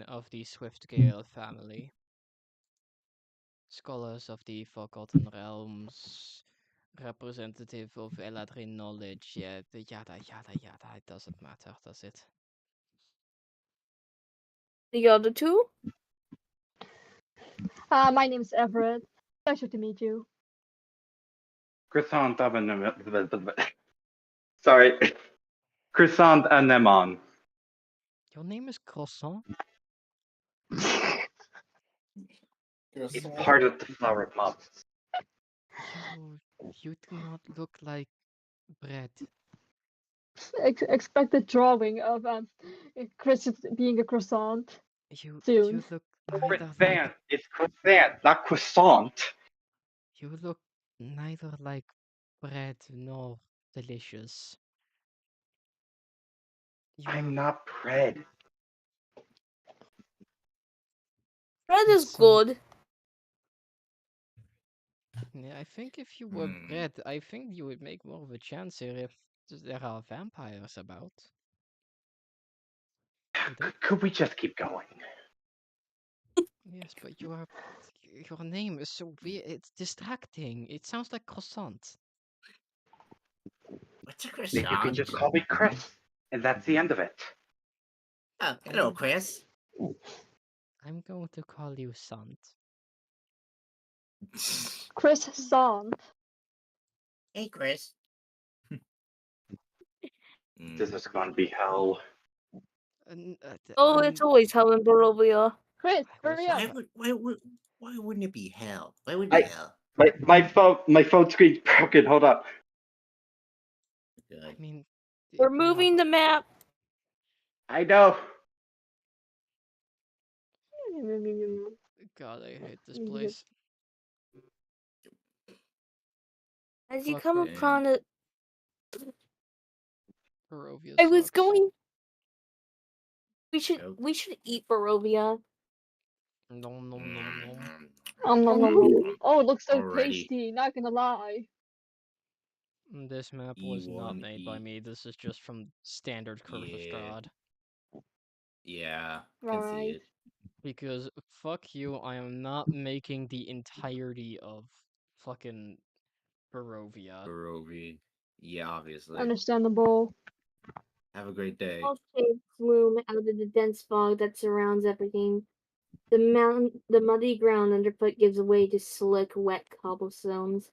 [SPEAKER 3] of the Swiftgale family. Scholars of the Forgotten Realms, representative of Eladrin knowledge, yeah, the yada yada yada, it doesn't matter, does it?
[SPEAKER 4] The other two?
[SPEAKER 1] My name's Everett. Pleasure to meet you.
[SPEAKER 2] Croissant Sorry. Croissant anemone.
[SPEAKER 3] Your name is Croissant?
[SPEAKER 2] It's part of the flower pot.
[SPEAKER 3] You do not look like bread.
[SPEAKER 1] Expect a drawing of Chris being a croissant.
[SPEAKER 3] You
[SPEAKER 1] Soon.
[SPEAKER 3] look neither
[SPEAKER 2] Croissant.
[SPEAKER 3] like
[SPEAKER 2] It's croissant, not croissant.
[SPEAKER 3] you look neither like bread nor delicious.
[SPEAKER 2] I'm not bread.
[SPEAKER 4] Bread is
[SPEAKER 3] Croissant.
[SPEAKER 4] good.
[SPEAKER 3] Yeah, I think if you were bread, I think you would make more of a chance here if there are vampires about.
[SPEAKER 2] Could we just keep going?
[SPEAKER 3] Yes, but your name is so weird. It's distracting. It sounds like croissant.
[SPEAKER 6] What's a
[SPEAKER 2] Maybe you
[SPEAKER 6] croissant?
[SPEAKER 2] could just call me Chris, and that's the end of it.
[SPEAKER 6] Oh, hello, Chris.
[SPEAKER 3] I'm going to call you Sant.
[SPEAKER 1] Chris Sant.
[SPEAKER 6] Hey, Chris.
[SPEAKER 2] This is gonna be hell.
[SPEAKER 4] Oh, it's always hell in Barovia.
[SPEAKER 1] Chris, hurry up.
[SPEAKER 6] Why wouldn't it be hell? Why would it be hell?
[SPEAKER 2] My phone screen's broken. Hold up.
[SPEAKER 6] Good.
[SPEAKER 3] I mean,
[SPEAKER 4] We're moving the map.
[SPEAKER 2] I know.
[SPEAKER 3] God, I hate this place.
[SPEAKER 4] As you
[SPEAKER 3] Fuck
[SPEAKER 4] come
[SPEAKER 3] it.
[SPEAKER 4] upon it,
[SPEAKER 3] Barovia
[SPEAKER 4] I was
[SPEAKER 3] sucks.
[SPEAKER 4] going. We should eat Barovia.
[SPEAKER 3] Nom nom nom nom.
[SPEAKER 1] Oh, it looks so
[SPEAKER 6] Alrighty.
[SPEAKER 1] tasty. Not gonna lie.
[SPEAKER 3] This map was not made by me. This is just from standard Curse of Strahd.
[SPEAKER 6] Yeah,
[SPEAKER 1] Right.
[SPEAKER 3] Because fuck you, I am not making the entirety of fucking Barovia.
[SPEAKER 6] Yeah, obviously.
[SPEAKER 1] Understandable.
[SPEAKER 6] Have a great day.
[SPEAKER 4] Tall shapes loom out of the dense fog that surrounds everything. The muddy ground underfoot gives way to slick, wet cobblestones.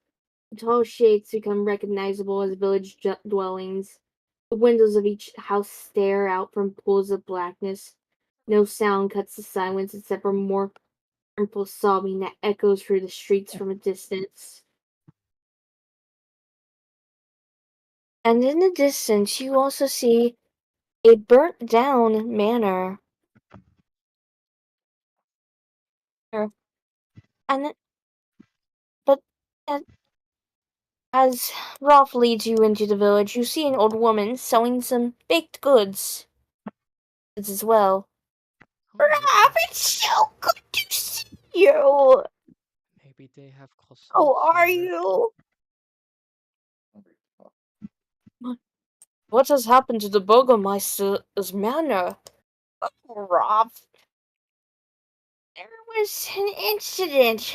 [SPEAKER 4] The tall shapes become recognizable as village dwellings. The windows of each house stare out from pools of blackness. No sound cuts the silence except for more mournful sobbing that echoes through the streets from a distance. And in the distance, you also see a burnt down manor. And but as Rolf leads you into the village, you see an old woman selling some baked goods as well. Rolf, it's so good to see you.
[SPEAKER 3] Maybe they have croissants.
[SPEAKER 4] How are
[SPEAKER 3] here.
[SPEAKER 4] you? What has happened to the Burgomeister's manor? Oh, Rolf. There was an incident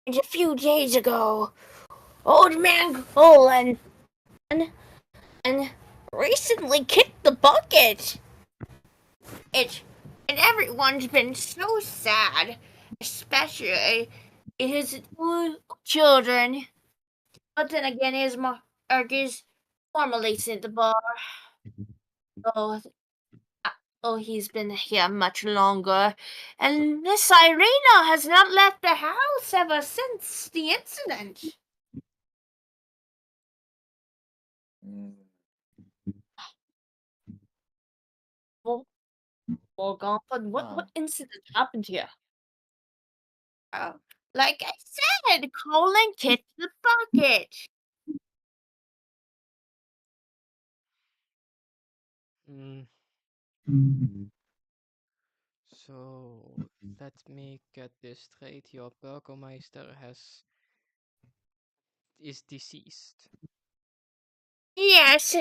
[SPEAKER 4] a few days ago. Old man Golan and recently kicked the bucket. And everyone's been so sad, especially his two children. But then again, his Mark is normally at the bar. He's been here much longer, and Miss Irina has not left the house ever since the incident. Well, Gonford, what incident happened here? Like I said, Colin kicked the bucket.
[SPEAKER 3] So, let me get this straight. Your Burgomeister is deceased.
[SPEAKER 4] Yes,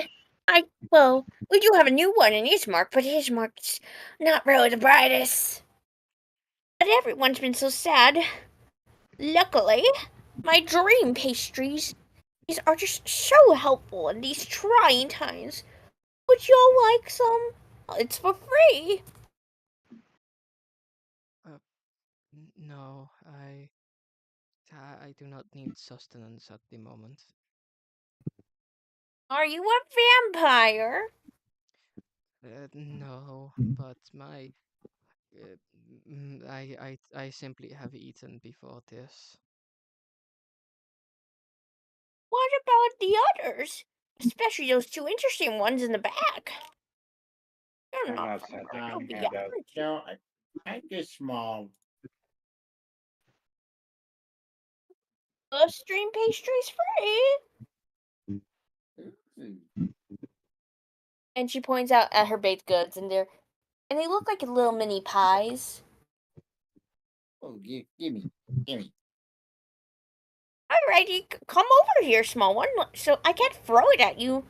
[SPEAKER 4] we do have a new one in his mark, but his mark's not really the brightest. But everyone's been so sad. Luckily, my dream pastries are just so helpful in these trying times. Would y'all like some? It's for free.
[SPEAKER 3] No, I do not need sustenance at the moment.
[SPEAKER 4] Are you a vampire?
[SPEAKER 3] No, but my I simply have eaten before this.
[SPEAKER 4] What about the others? Especially those two interesting ones in the back. You're
[SPEAKER 2] I'm
[SPEAKER 4] not
[SPEAKER 2] not
[SPEAKER 4] from
[SPEAKER 2] sensing
[SPEAKER 4] around
[SPEAKER 2] any
[SPEAKER 4] the
[SPEAKER 2] handouts.
[SPEAKER 4] aren't you?
[SPEAKER 6] No, I get small.
[SPEAKER 4] The stream pastry's free.
[SPEAKER 5] Ooh.
[SPEAKER 4] And she points out at her baked goods, and they look like little mini pies.
[SPEAKER 5] Oh, give me.
[SPEAKER 4] Alrighty, come over here, small one, so I can't throw it at you.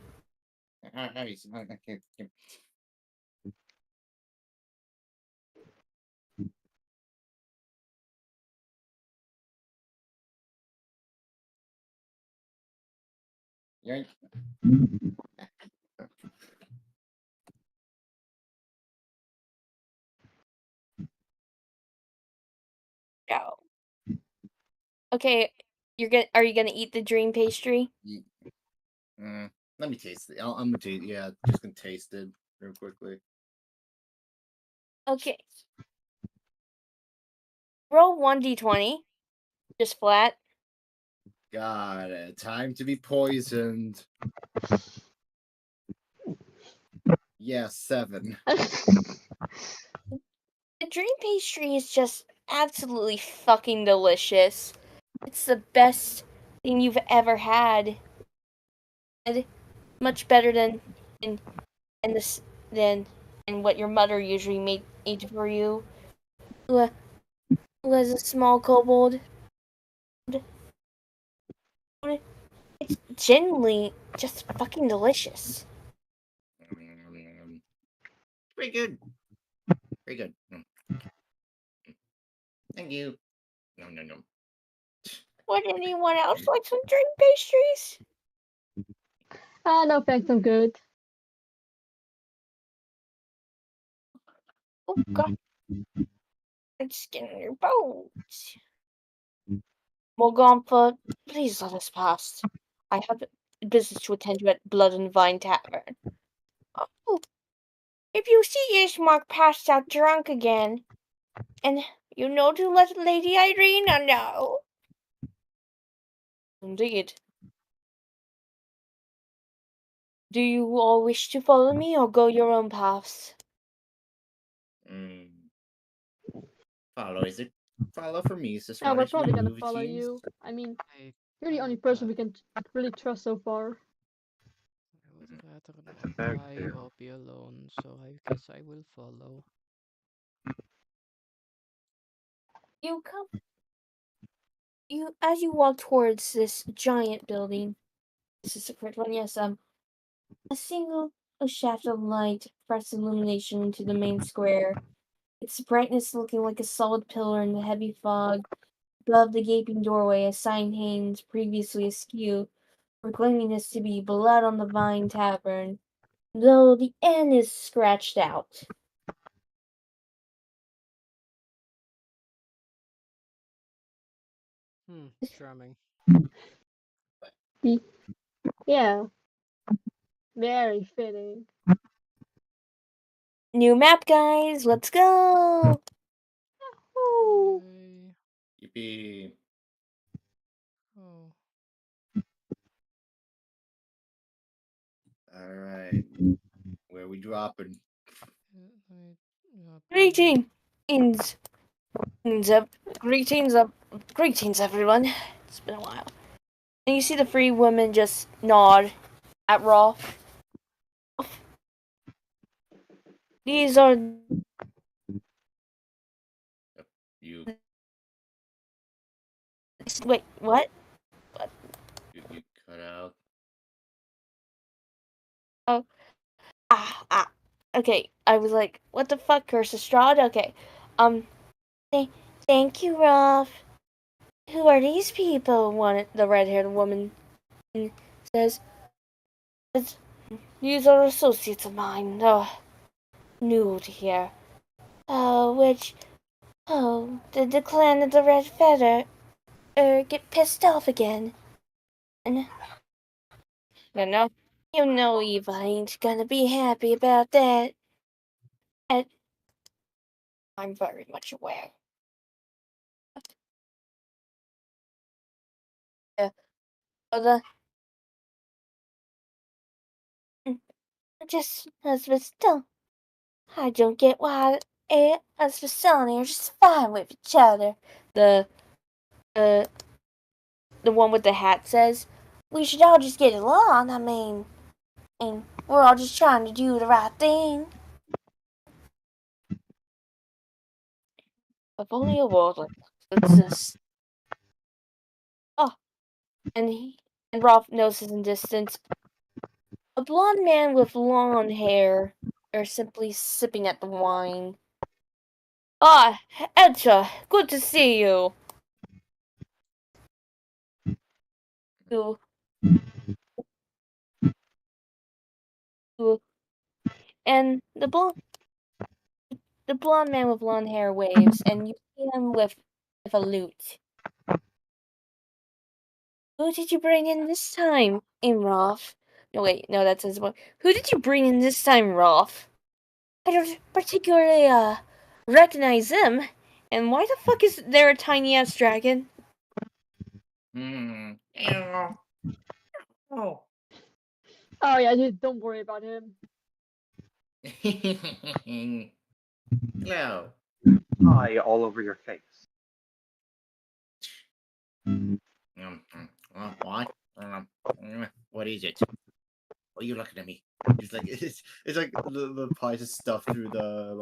[SPEAKER 5] Yoink.
[SPEAKER 4] No. Okay, are you gonna eat the dream pastry?
[SPEAKER 6] Let me taste it. I'm gonna taste. Yeah, just gonna taste it real quickly.
[SPEAKER 4] Okay. Roll 1d20. Just flat.
[SPEAKER 6] Got it. Time to be poisoned. Yeah, 7.
[SPEAKER 4] The dream pastry is just absolutely fucking delicious. It's the best thing you've ever had. And much better than what your mother usually made for you. Who was a small kobold. It's genuinely just fucking delicious.
[SPEAKER 6] Very good. Very good. Thank you. No.
[SPEAKER 4] Would anyone else like some dream pastries?
[SPEAKER 1] No thanks, I'm good.
[SPEAKER 4] Oh god. It's skin on your bones. Morgantha, please let us pass. I have business to attend to at Blood and Vine Tavern. Oh, if you see Ishmark passed out drunk again, and you know to let Lady Irina know. Indeed. Do you all wish to follow me or go your own paths?
[SPEAKER 6] Follow, is it? Follow for me. Is this
[SPEAKER 1] No, we're
[SPEAKER 6] right?
[SPEAKER 1] probably gonna follow you. I mean,
[SPEAKER 3] I
[SPEAKER 1] you're the only person we can really trust so far.
[SPEAKER 3] would rather
[SPEAKER 2] That's a
[SPEAKER 3] not
[SPEAKER 2] fair
[SPEAKER 3] die
[SPEAKER 2] clear.
[SPEAKER 3] or be alone, so I guess I will follow.
[SPEAKER 4] As you walk towards this giant building, this is the correct one, yes, a single shaft of light thrusts illumination into the main square, its brightness looking like a solid pillar in the heavy fog. Above the gaping doorway, a sign hangs previously askew, proclaiming this to be Blood on the Vine Tavern, though the N is scratched out.
[SPEAKER 3] Charming.
[SPEAKER 1] Yeah. Very fitting.
[SPEAKER 4] New map, guys, let's go!
[SPEAKER 1] Ooh.
[SPEAKER 3] Yay.
[SPEAKER 6] Yippee.
[SPEAKER 3] Oh.
[SPEAKER 6] Alright. Where we dropping?
[SPEAKER 4] Greetings, greetings, everyone. It's been a while. And you see the three women just nod at Rolf. These are
[SPEAKER 6] You
[SPEAKER 4] wait, what?
[SPEAKER 6] you cut out.
[SPEAKER 4] Okay, I was like, what the fuck, Curse of Strahd? Okay, thank you, Rolf. Who are these people? The red-haired woman says. These are associates of mine. New to here. The clan of the Red Feather. get pissed off again. And you know Eva ain't gonna be happy about that. And I'm very much aware. But but still, I don't get why us for Sonny are just fine with each other. The one with the hat says, we should all just get along. I mean, and we're all just trying to do the right thing. If only a world like this exists. Oh, and Rolf notices in distance a blonde man with long hair are simply sipping at the wine. Ah, Edcha, good to see you. You, and the blonde man with blonde hair waves, and you see him with a lute. Who did you bring in this time, Rolf? No, wait, no, that says who did you bring in this time, Rolf? I don't particularly recognize him. And why the fuck is there a tiny ass dragon?
[SPEAKER 6] Oh.
[SPEAKER 1] Oh yeah, dude, don't worry about him.
[SPEAKER 6] Hello.
[SPEAKER 2] Hi, all over your face.
[SPEAKER 6] What? What is it? What are you looking at me? It's like like the pie is stuffed through the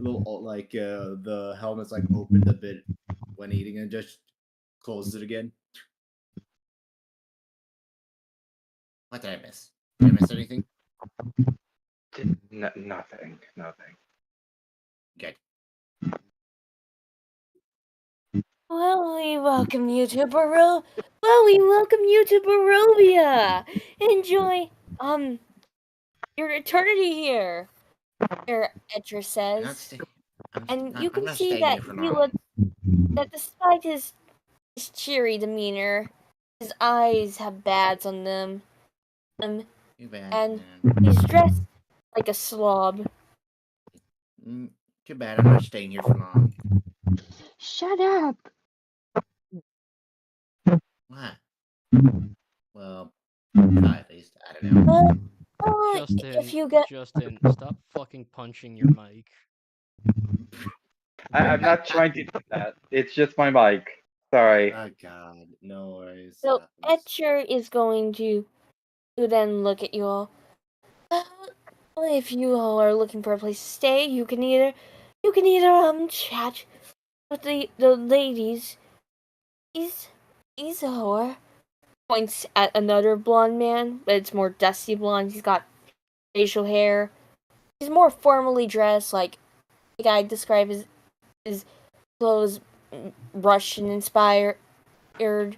[SPEAKER 6] little the helmet's like opened a bit when eating and just closes it again. What did I miss? Did I miss anything?
[SPEAKER 2] Nothing.
[SPEAKER 6] Good.
[SPEAKER 4] Well, we welcome you to Barovia. Enjoy your eternity here. Etcher says. You can see that that despite his cheery demeanor, his eyes have bads on them. And he's dressed like a slob.
[SPEAKER 6] Too bad I'm not staying here for long.
[SPEAKER 1] Shut up.
[SPEAKER 6] What? Well, at least I don't know.
[SPEAKER 3] Justin, stop fucking punching your mic.
[SPEAKER 2] I'm not trying to do that. It's just my mic. Sorry.
[SPEAKER 6] Oh God, no worries.
[SPEAKER 4] So Etcher is going to then look at you all. If you all are looking for a place to stay, you can either chat with the ladies. He's a whore. Points at another blonde man, but it's more dusty blonde. He's got facial hair. He's more formally dressed, like I describe his clothes Russian inspired, and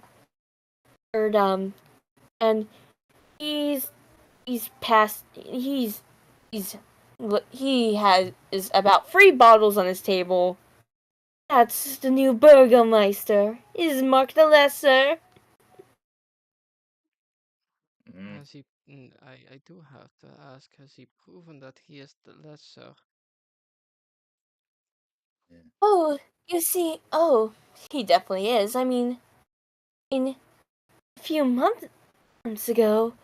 [SPEAKER 4] he's past he is about 3 bottles on his table. That's the new Burgermeister. Is Mark the Lesser?
[SPEAKER 3] Has he? I do have to ask. Has he proven that he is the lesser?
[SPEAKER 6] Yeah.
[SPEAKER 4] Oh, you see, he definitely is. I mean, in a few months ago,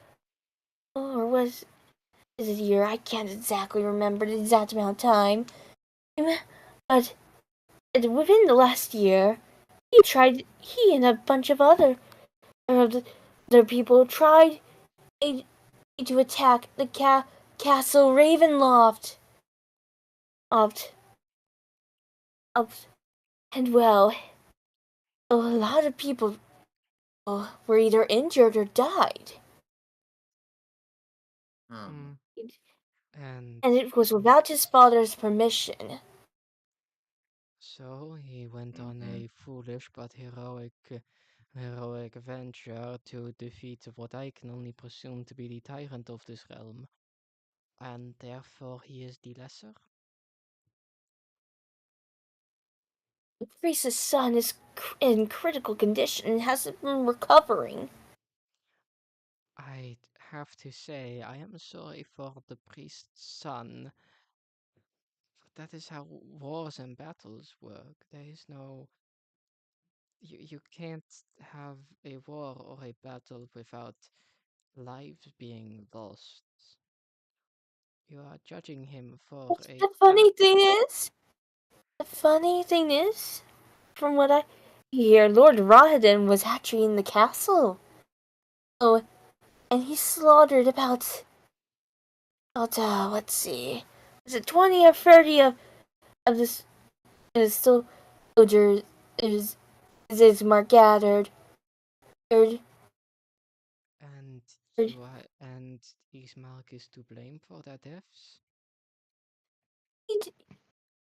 [SPEAKER 4] or is it a year? I can't exactly remember the exact amount of time. But within the last year, he and a bunch of other people tried to attack the castle Ravenloft. And well, a lot of people were either injured or died.
[SPEAKER 3] And
[SPEAKER 4] it was without his father's permission.
[SPEAKER 3] so he went on a foolish but heroic venture to defeat what I can only presume to be the tyrant of this realm. And therefore he is the lesser?
[SPEAKER 4] The priest's son is in critical condition and hasn't been recovering.
[SPEAKER 3] I'd have to say, I am sorry for the priest's son. But that is how wars and battles work. There is no. You can't have a war or a battle without lives being lost. You are judging him for a
[SPEAKER 4] The funny thing is, from what I hear, Lord Rahadin was actually in the castle. Oh, and he slaughtered about let's see, is it 20 or 30 of this soldiers is mark gathered.
[SPEAKER 3] And and Ismark is to blame for their deaths?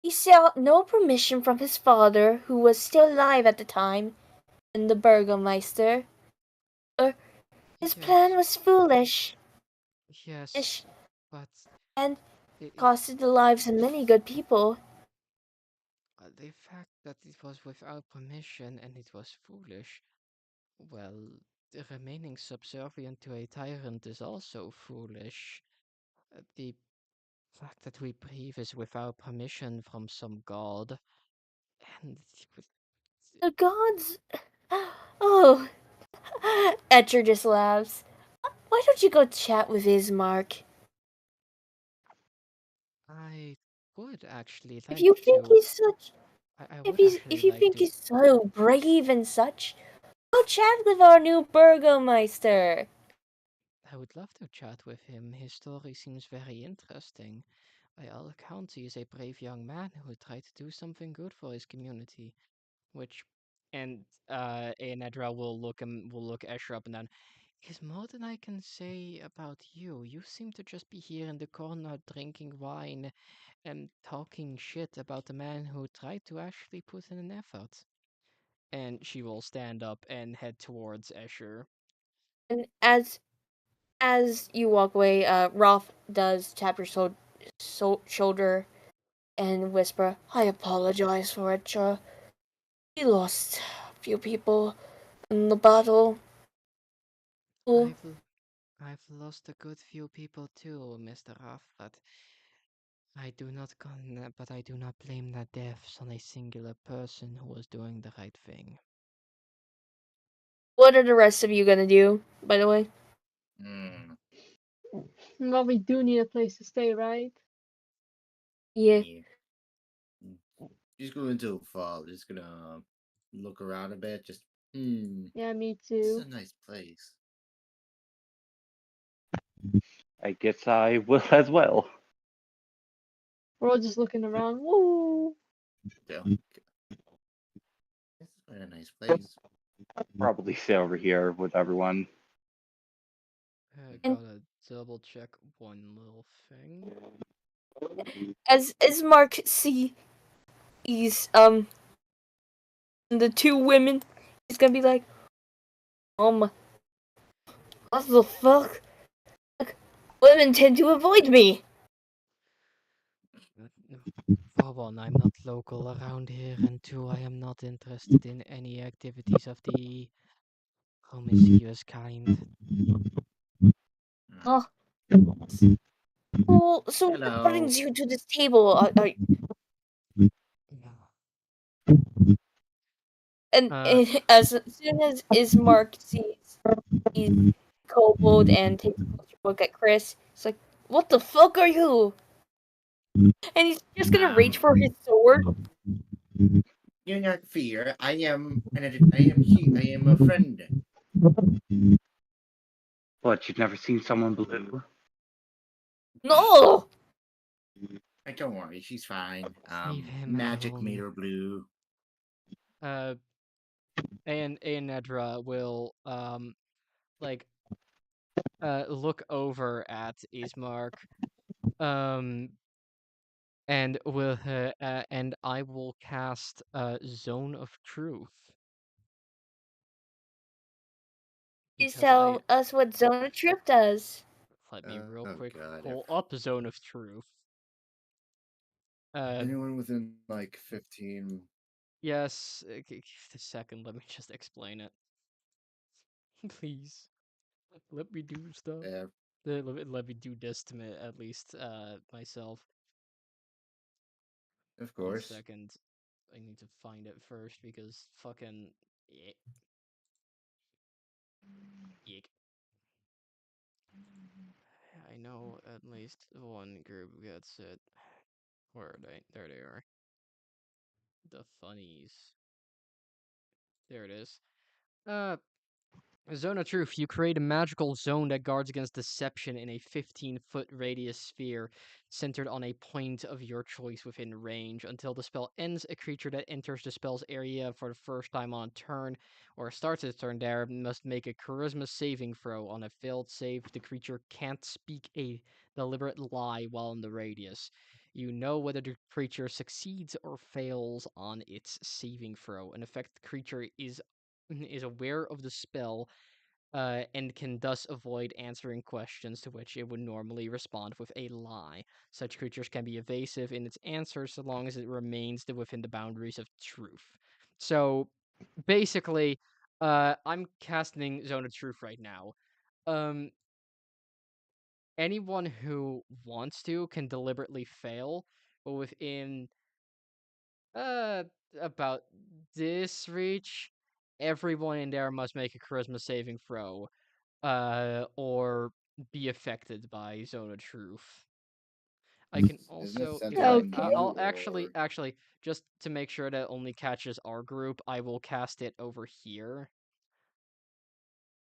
[SPEAKER 4] He sought no permission from his father, who was still alive at the time, and the Burgomeister. His plan was foolish.
[SPEAKER 3] Yes, but
[SPEAKER 4] and costed the lives of many good people.
[SPEAKER 3] The fact that it was without permission and it was foolish, well, remaining subservient to a tyrant is also foolish. The fact that we breathe is without permission from some god, and
[SPEAKER 4] The gods. Oh, Etcher just laughs. Why don't you go chat with Ismark?
[SPEAKER 3] I would actually like
[SPEAKER 4] If you think
[SPEAKER 3] to.
[SPEAKER 4] he's such,
[SPEAKER 3] I
[SPEAKER 4] if
[SPEAKER 3] would
[SPEAKER 4] he's,
[SPEAKER 3] actually
[SPEAKER 4] if you
[SPEAKER 3] like
[SPEAKER 4] think
[SPEAKER 3] to.
[SPEAKER 4] he's so brave and such, go chat with our new Burgomeister.
[SPEAKER 3] I would love to chat with him. His story seems very interesting. By all accounts, he is a brave young man who tried to do something good for his community. Which, and Nedra will look Escher up and down. Is more than I can say about you. You seem to just be here in the corner drinking wine and talking shit about the man who tried to actually put in an effort. And she will stand up and head towards Escher.
[SPEAKER 4] And as you walk away, Rolf does tap your shoulder and whisper, "I apologize for it, we lost a few people in the battle." Oh,
[SPEAKER 3] I've lost a good few people too, Mr. Ruff, but I do not blame their deaths on a singular person who was doing the right thing.
[SPEAKER 4] what are the rest of you gonna do, by the way?
[SPEAKER 1] Well, we do need a place to stay, right?
[SPEAKER 4] Yeah.
[SPEAKER 6] Just going too far. Just gonna look around a bit. Just
[SPEAKER 1] Yeah, me
[SPEAKER 6] this is
[SPEAKER 1] too.
[SPEAKER 6] a nice place.
[SPEAKER 2] I guess I will as well.
[SPEAKER 1] We're all just looking around. Woo!
[SPEAKER 6] Yeah. This is quite a nice place.
[SPEAKER 2] Probably stay over here with everyone.
[SPEAKER 3] Gotta double check one little thing.
[SPEAKER 4] As Mark sees the two women, he's gonna be like, what the fuck? Like, women tend to avoid me.
[SPEAKER 3] For one, I'm not local around here, and two, I am not interested in any activities of the promiscuous kind.
[SPEAKER 4] Oh. Well, so what brings you to this table? And as soon as Ismark sees Kobold and takes a closer look at Chris, it's like, what the fuck are you? And he's just gonna reach for his sword.
[SPEAKER 6] Do not fear. I am a friend.
[SPEAKER 2] What, you've never seen someone blue?
[SPEAKER 4] No!
[SPEAKER 6] Don't worry, she's fine.
[SPEAKER 3] Leave him
[SPEAKER 6] Magic
[SPEAKER 3] alone.
[SPEAKER 6] made her blue.
[SPEAKER 3] And Nedra will look over at Ismark, and and I will cast Zone of Truth.
[SPEAKER 4] Please tell us what Zone of Truth does.
[SPEAKER 3] Let me real quick pull up Zone of Truth.
[SPEAKER 6] Anyone within like 15
[SPEAKER 3] Yes, give a second. Let me just explain it. Please, let me do stuff.
[SPEAKER 6] Yeah.
[SPEAKER 3] Let me do this to me at least myself.
[SPEAKER 6] Of
[SPEAKER 3] 1
[SPEAKER 6] course.
[SPEAKER 3] second. I need to find it first because fucking Eek. I know at least one group gets it. Where are they? There they are. The funnies. There it is. Zone of Truth. You create a magical zone that guards against deception in a 15-foot radius sphere centered on a point of your choice within range. Until the spell ends, a creature that enters the spell's area for the first time on a turn or starts its turn there must make a charisma saving throw. On a failed save, the creature can't speak a deliberate lie while in the radius. You know whether the creature succeeds or fails on its saving throw. An affected creature is aware of the spell and can thus avoid answering questions to which it would normally respond with a lie. Such creatures can be evasive in its answers so long as it remains within the boundaries of truth. So basically, I'm casting Zone of Truth right now. Anyone who wants to can deliberately fail, but within about this reach, everyone in there must make a charisma saving throw, or be affected by Zone of Truth. I can
[SPEAKER 6] Isn't it
[SPEAKER 3] also, if
[SPEAKER 6] centered
[SPEAKER 3] I,
[SPEAKER 6] on
[SPEAKER 1] Okay.
[SPEAKER 6] you
[SPEAKER 3] I'll
[SPEAKER 6] or
[SPEAKER 3] actually, just to make sure that only catches our group, I will cast it over here.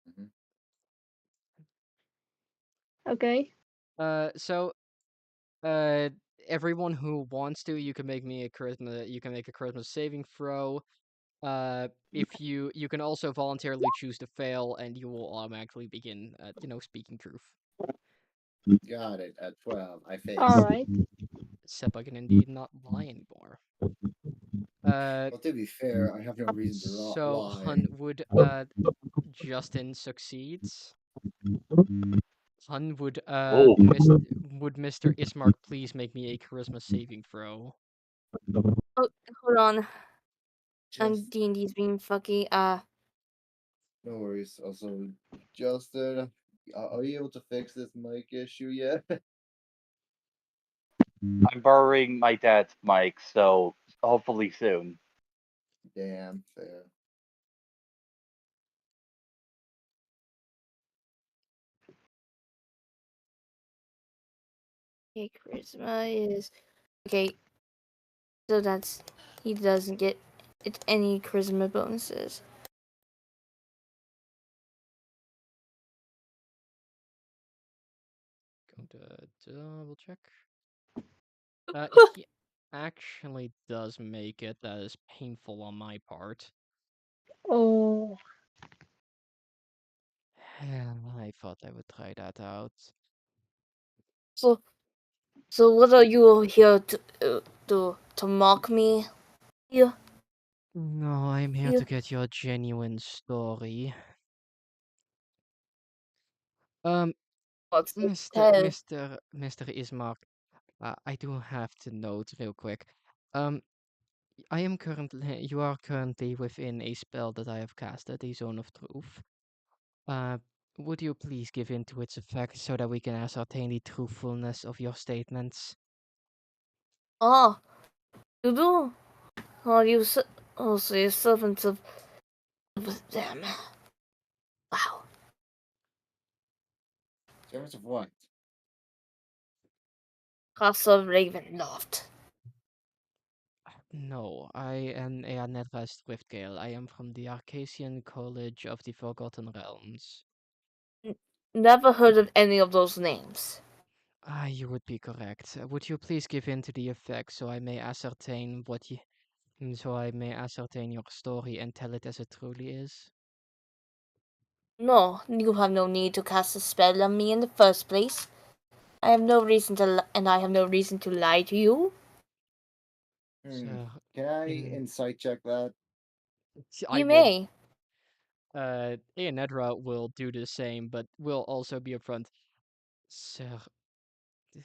[SPEAKER 6] Mhm.
[SPEAKER 1] Okay.
[SPEAKER 3] So, uh, everyone who wants to, you can make a charisma saving throw. If you can also voluntarily choose to fail, and you will automatically begin, speaking truth.
[SPEAKER 6] Got it at 12. I face.
[SPEAKER 1] All right.
[SPEAKER 3] Sepaa can indeed not lie anymore.
[SPEAKER 6] Well, to be fair, I have no reason to
[SPEAKER 3] So
[SPEAKER 6] lie.
[SPEAKER 3] would Justin succeeds? Would
[SPEAKER 2] Oh,
[SPEAKER 3] would Mr. Ismark please make me a charisma saving throw?
[SPEAKER 4] Oh, hold on.
[SPEAKER 6] Just
[SPEAKER 4] D&D's being fucky.
[SPEAKER 6] no worries. Also, Justin, are you able to fix this mic issue yet?
[SPEAKER 2] I'm borrowing my dad's mic, so hopefully soon.
[SPEAKER 6] Damn, fair.
[SPEAKER 4] Okay, charisma is okay. So that's he doesn't get any charisma bonuses.
[SPEAKER 3] Going to double check. He actually does make it. That is painful on my part.
[SPEAKER 1] Oh.
[SPEAKER 3] I thought I would try that out.
[SPEAKER 4] So what are you here to mock me? You
[SPEAKER 3] No, I'm here
[SPEAKER 4] you
[SPEAKER 3] to get your genuine story.
[SPEAKER 4] what's the
[SPEAKER 3] Mr.
[SPEAKER 4] tell?
[SPEAKER 3] Mr. Ismark, I do have to note real quick. Um, you are currently within a spell that I have casted, the Zone of Truth. Uh, would you please give in to its effect so that we can ascertain the truthfulness of your statements?
[SPEAKER 4] Ah, you do? Are you also a servant of them? Wow.
[SPEAKER 6] Servants of what?
[SPEAKER 4] Castle Ravenloft.
[SPEAKER 3] No, I am Aenetra Swiftgale. I am from the Arcasian College of the Forgotten Realms.
[SPEAKER 4] Never heard of any of those names.
[SPEAKER 3] You would be correct. Would you please give in to the effect so I may ascertain so I may ascertain your story and tell it as it truly is?
[SPEAKER 4] No, you have no need to cast a spell on me in the first place. I have no reason I have no reason to lie to you.
[SPEAKER 3] Sir,
[SPEAKER 6] Can I
[SPEAKER 3] in
[SPEAKER 6] insight check that?
[SPEAKER 3] I
[SPEAKER 4] You
[SPEAKER 3] will.
[SPEAKER 4] may.
[SPEAKER 3] Aenetra will do the same, but will also be upfront. Sir,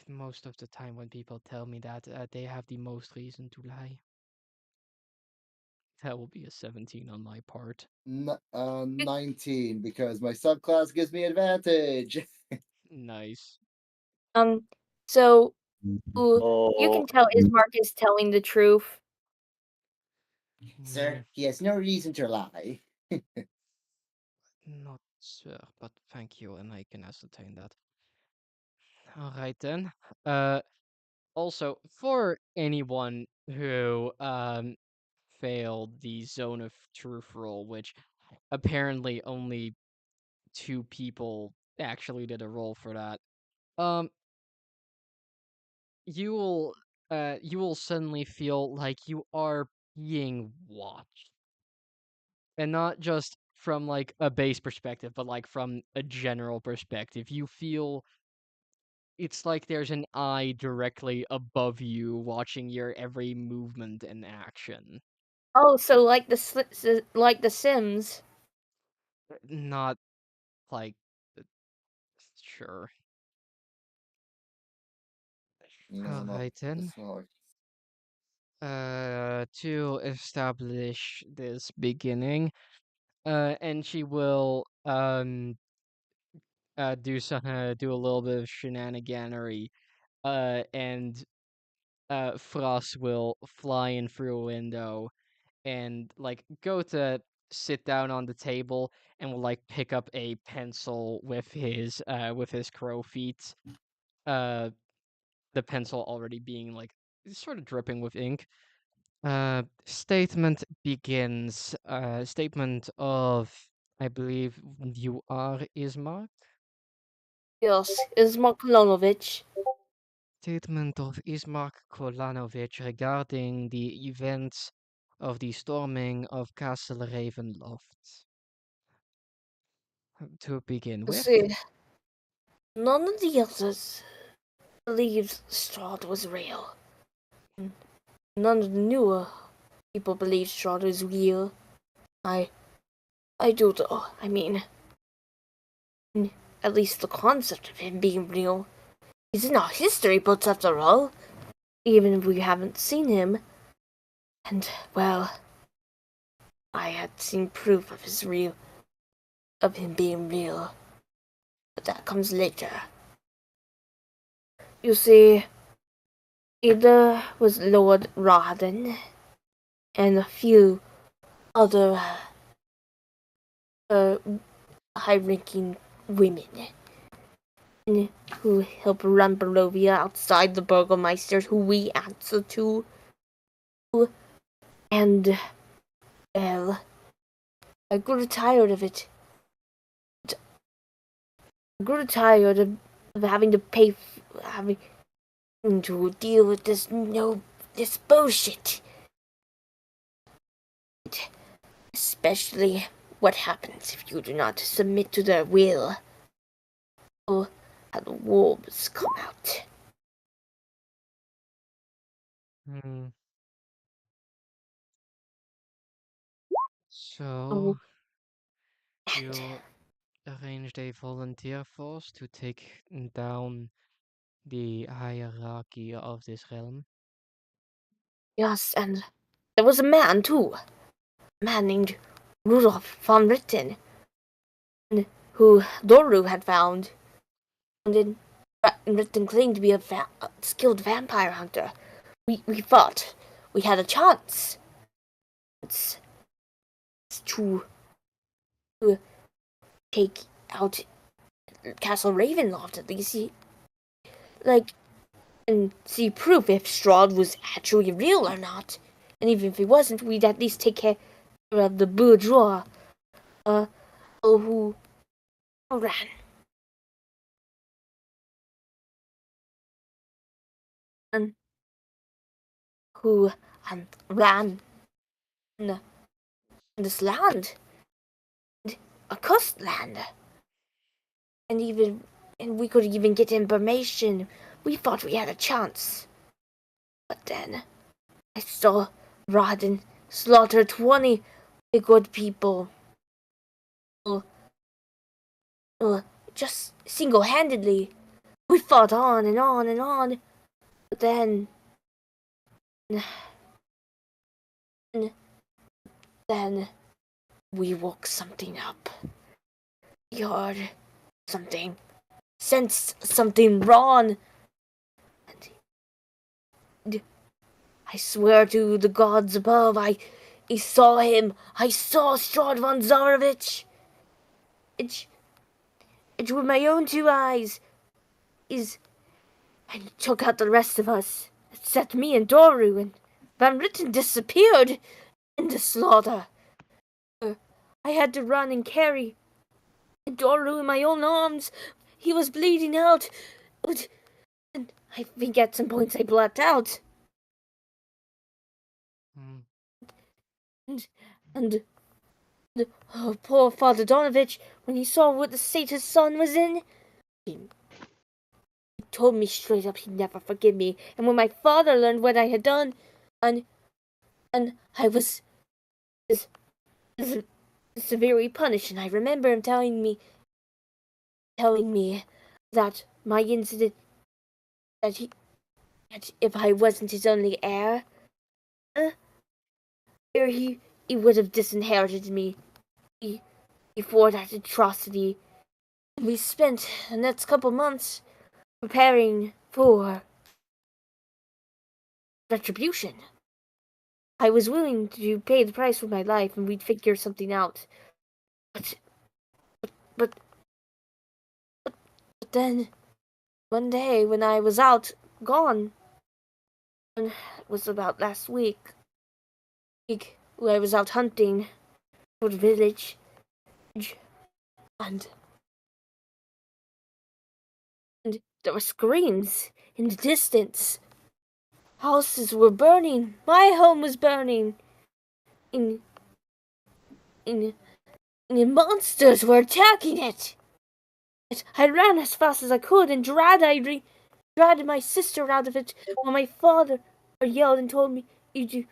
[SPEAKER 3] most of the time when people tell me that, they have the most reason to lie. That will be a 17 on my part.
[SPEAKER 5] 19 because my subclass gives me advantage.
[SPEAKER 3] Nice.
[SPEAKER 4] So you
[SPEAKER 2] Oh,
[SPEAKER 4] can tell Ismark is telling the truth.
[SPEAKER 5] Sir, he has no reason to lie.
[SPEAKER 3] Not sure, but thank you, and I can ascertain that. Alright then. Also, for anyone who failed the zone of truth roll, which apparently only 2 people actually did a roll for that. You will suddenly feel like you are being watched. And not just from like a base perspective, but like from a general perspective. You feel it's like there's an eye directly above you watching your every movement and action.
[SPEAKER 4] Oh, so like like the Sims.
[SPEAKER 3] Not like sure.
[SPEAKER 5] Yeah,
[SPEAKER 3] Alright then.
[SPEAKER 5] it's not like
[SPEAKER 3] To establish this beginning, and she will do a little bit of shenaniganery, and Frost will fly in through a window and like go to sit down on the table and will like pick up a pencil with his crow feet. The pencil already being like sort of dripping with ink. Statement begins. Statement of, I believe you are Ismark.
[SPEAKER 4] Yes, Ismark Kolonovich.
[SPEAKER 3] Statement of Ismark Kolanovic regarding the events of the storming of Castle Ravenloft. To begin
[SPEAKER 4] You
[SPEAKER 3] with,
[SPEAKER 4] see, none of the others believes Strahd was real. None of the newer people believe Strahd was real. I do though. I mean, at least the concept of him being real is in our history books after all. Even if we haven't seen him. And, well, I had seen proof of him being real. But that comes later. You see, either was Lord Rawdon and a few other high-ranking women who help run Barovia outside the burgomaesters who we answer to. And, well, I grew tired of it. I grew tired of having to having to deal with this bullshit. Especially what happens if you do not submit to their will. Or how the wolves come out.
[SPEAKER 3] hmm. So
[SPEAKER 4] Oh,
[SPEAKER 3] you arranged a volunteer force to take down the hierarchy of this realm.
[SPEAKER 4] yes, and there was a man too. A man named Rudolf von Ritten, who Doru had found. And then Ritten claimed to be a skilled vampire hunter. We thought we had a chance. It's to take out Castle Ravenloft at least. And see proof if Strahd was actually real or not. And even if he wasn't, we'd at least take care of the bourgeois, who ran. And who ran in this land, a coast land. And we could even get information. We thought we had a chance. But then I saw Rodden slaughter 20 good people. Just single-handedly. We fought on and on and on. But then Then we woke something up. We heard something, sensed something wrong. And I swear to the gods above, I saw him. I saw Strahd von Zarovich. It with my own two eyes. And took out the rest of us. It set me and Doru, and Van Ritten disappeared in the slaughter. I had to run and carry Doru in my own arms. He was bleeding out. And I think at some points I blacked out. And poor Father Donovich, when he saw what the state his son was in, he told me straight up he'd never forgive me. And when my father learned what I had done, and I was severely punished, and I remember him telling me that my incident, that if I wasn't his only heir, he would have disinherited me before that atrocity. We spent the next couple months preparing for retribution. I was willing to pay the price with my life, and we'd figure something out. But then, one day when I was out, gone, and it was about last week, where I was out hunting for the village, and there were screams in the distance. Houses were burning. My home was burning. And monsters were attacking it. I ran as fast as I could and dragged my sister out of it, while my father yelled and told me to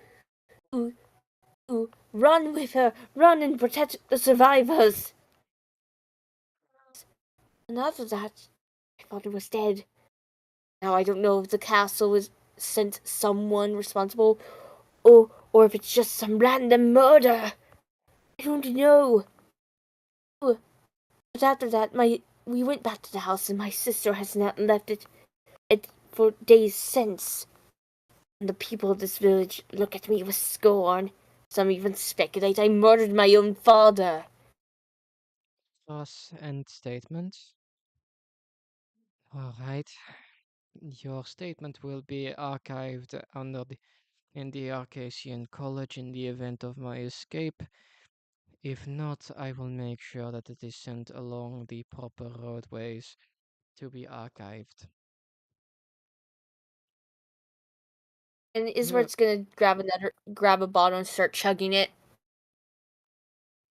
[SPEAKER 4] run with her, run and protect the survivors. And after that, my father was dead. Now I don't know if the castle was sent someone responsible, or if it's just some random murder. I don't know. But after that, we went back to the house, and my sister has not left it for days since. And the people of this village look at me with scorn. Some even speculate I murdered my own father.
[SPEAKER 3] Thus, end statement. Alright. Your statement will be archived in the Arcasian College in the event of my escape. If not, I will make sure that it is sent along the proper roadways to be archived.
[SPEAKER 4] And Ismart's gonna grab a bottle and start chugging it.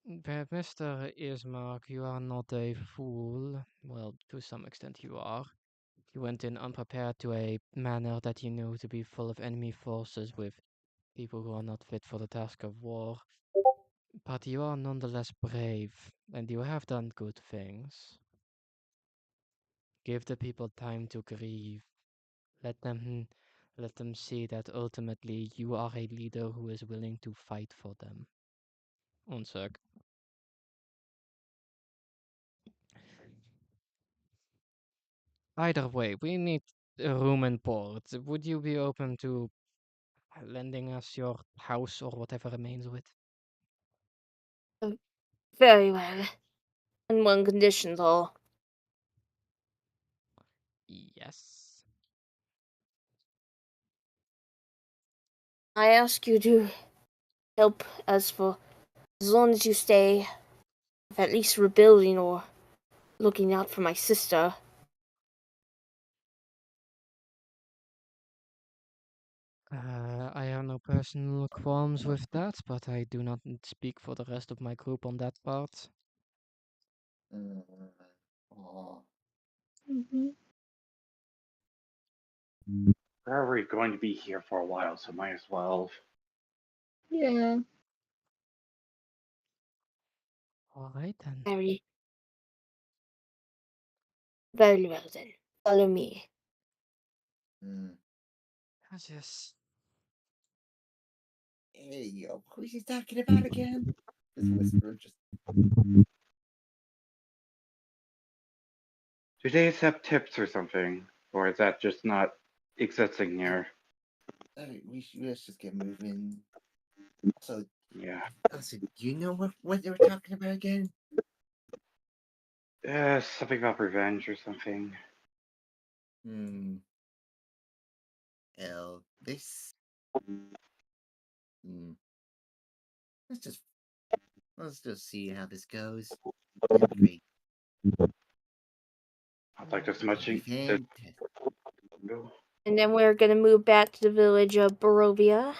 [SPEAKER 3] Mr. Ismark, you are not a fool. Well, to some extent you are. You went in unprepared to a manor that you knew to be full of enemy forces with people who are not fit for the task of war. But you are nonetheless brave, and you have done good things. Give the people time to grieve. Let them see that ultimately you are a leader who is willing to fight for them. One sec. Either way, we need a room and board. Would you be open to lending us your house or whatever remains of it?
[SPEAKER 4] Very well. On one condition, though.
[SPEAKER 3] Yes.
[SPEAKER 4] I ask you to help us for as long as you stay, with at least rebuilding or looking out for my sister.
[SPEAKER 3] I have no personal qualms with that, but I do not speak for the rest of my group on that part.
[SPEAKER 5] Aw.
[SPEAKER 1] Mm-hmm.
[SPEAKER 2] We're already going to be here for a while, so might as well.
[SPEAKER 1] Yeah.
[SPEAKER 3] Alright then.
[SPEAKER 4] Very, very well then. Follow me.
[SPEAKER 5] Mm.
[SPEAKER 3] Yes.
[SPEAKER 5] Hey, who's he talking about again? This whisper just.
[SPEAKER 2] Do they accept tips or something? Or is that just not existing here?
[SPEAKER 5] Let's just get moving. So,
[SPEAKER 2] Yeah.
[SPEAKER 5] do you know what they were talking about again?
[SPEAKER 2] Something about revenge or something.
[SPEAKER 5] This. Let's just see how this goes. That'd be great.
[SPEAKER 2] I'd like this
[SPEAKER 5] That'd
[SPEAKER 2] much.
[SPEAKER 5] be fantastic.
[SPEAKER 4] And then we're gonna move back to the village of Barovia.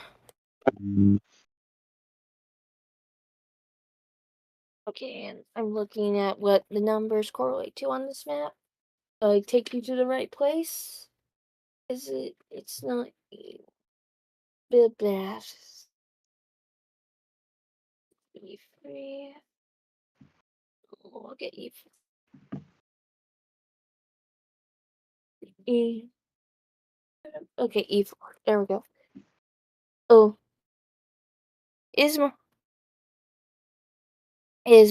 [SPEAKER 4] Okay, and I'm looking at what the numbers correlate to on this map. Take you to the right place? Is it? It's not. Bit bad. E3. Oh, I'll get E4. E. Okay, E4. There we go. Oh.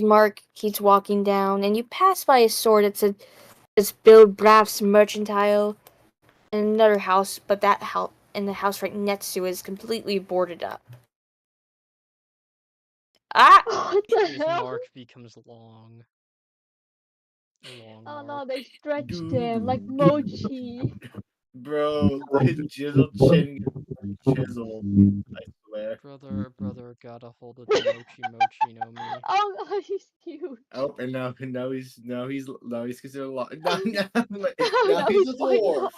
[SPEAKER 4] Mark keeps walking down, and you pass by a store that says Bill Braff's Mercantile, and another house, but that house and the house right next to it is completely boarded up. Ah!
[SPEAKER 1] What the
[SPEAKER 3] His
[SPEAKER 1] hell?
[SPEAKER 3] mark becomes long. Long
[SPEAKER 1] Oh
[SPEAKER 3] mark.
[SPEAKER 1] no, they stretched him like mochi.
[SPEAKER 6] Bro, his chisel chin chisel. I swear.
[SPEAKER 3] Brother, gotta hold it to mochi no me.
[SPEAKER 1] Oh, he's cute.
[SPEAKER 6] Oh, and now he's considered a lot. Now
[SPEAKER 1] No,
[SPEAKER 6] he's a
[SPEAKER 1] fine.
[SPEAKER 6] dwarf.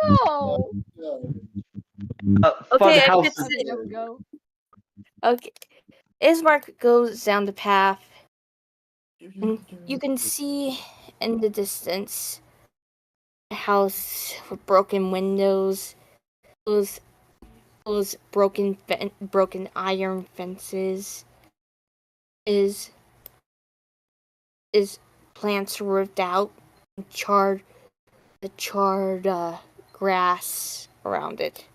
[SPEAKER 1] No.
[SPEAKER 2] Fun
[SPEAKER 4] Okay,
[SPEAKER 2] house.
[SPEAKER 1] Okay, there we go.
[SPEAKER 4] Okay. Ismark goes down the path, and you can see in the distance a house with broken windows, those broken iron fences, is plants ripped out, charred grass around it.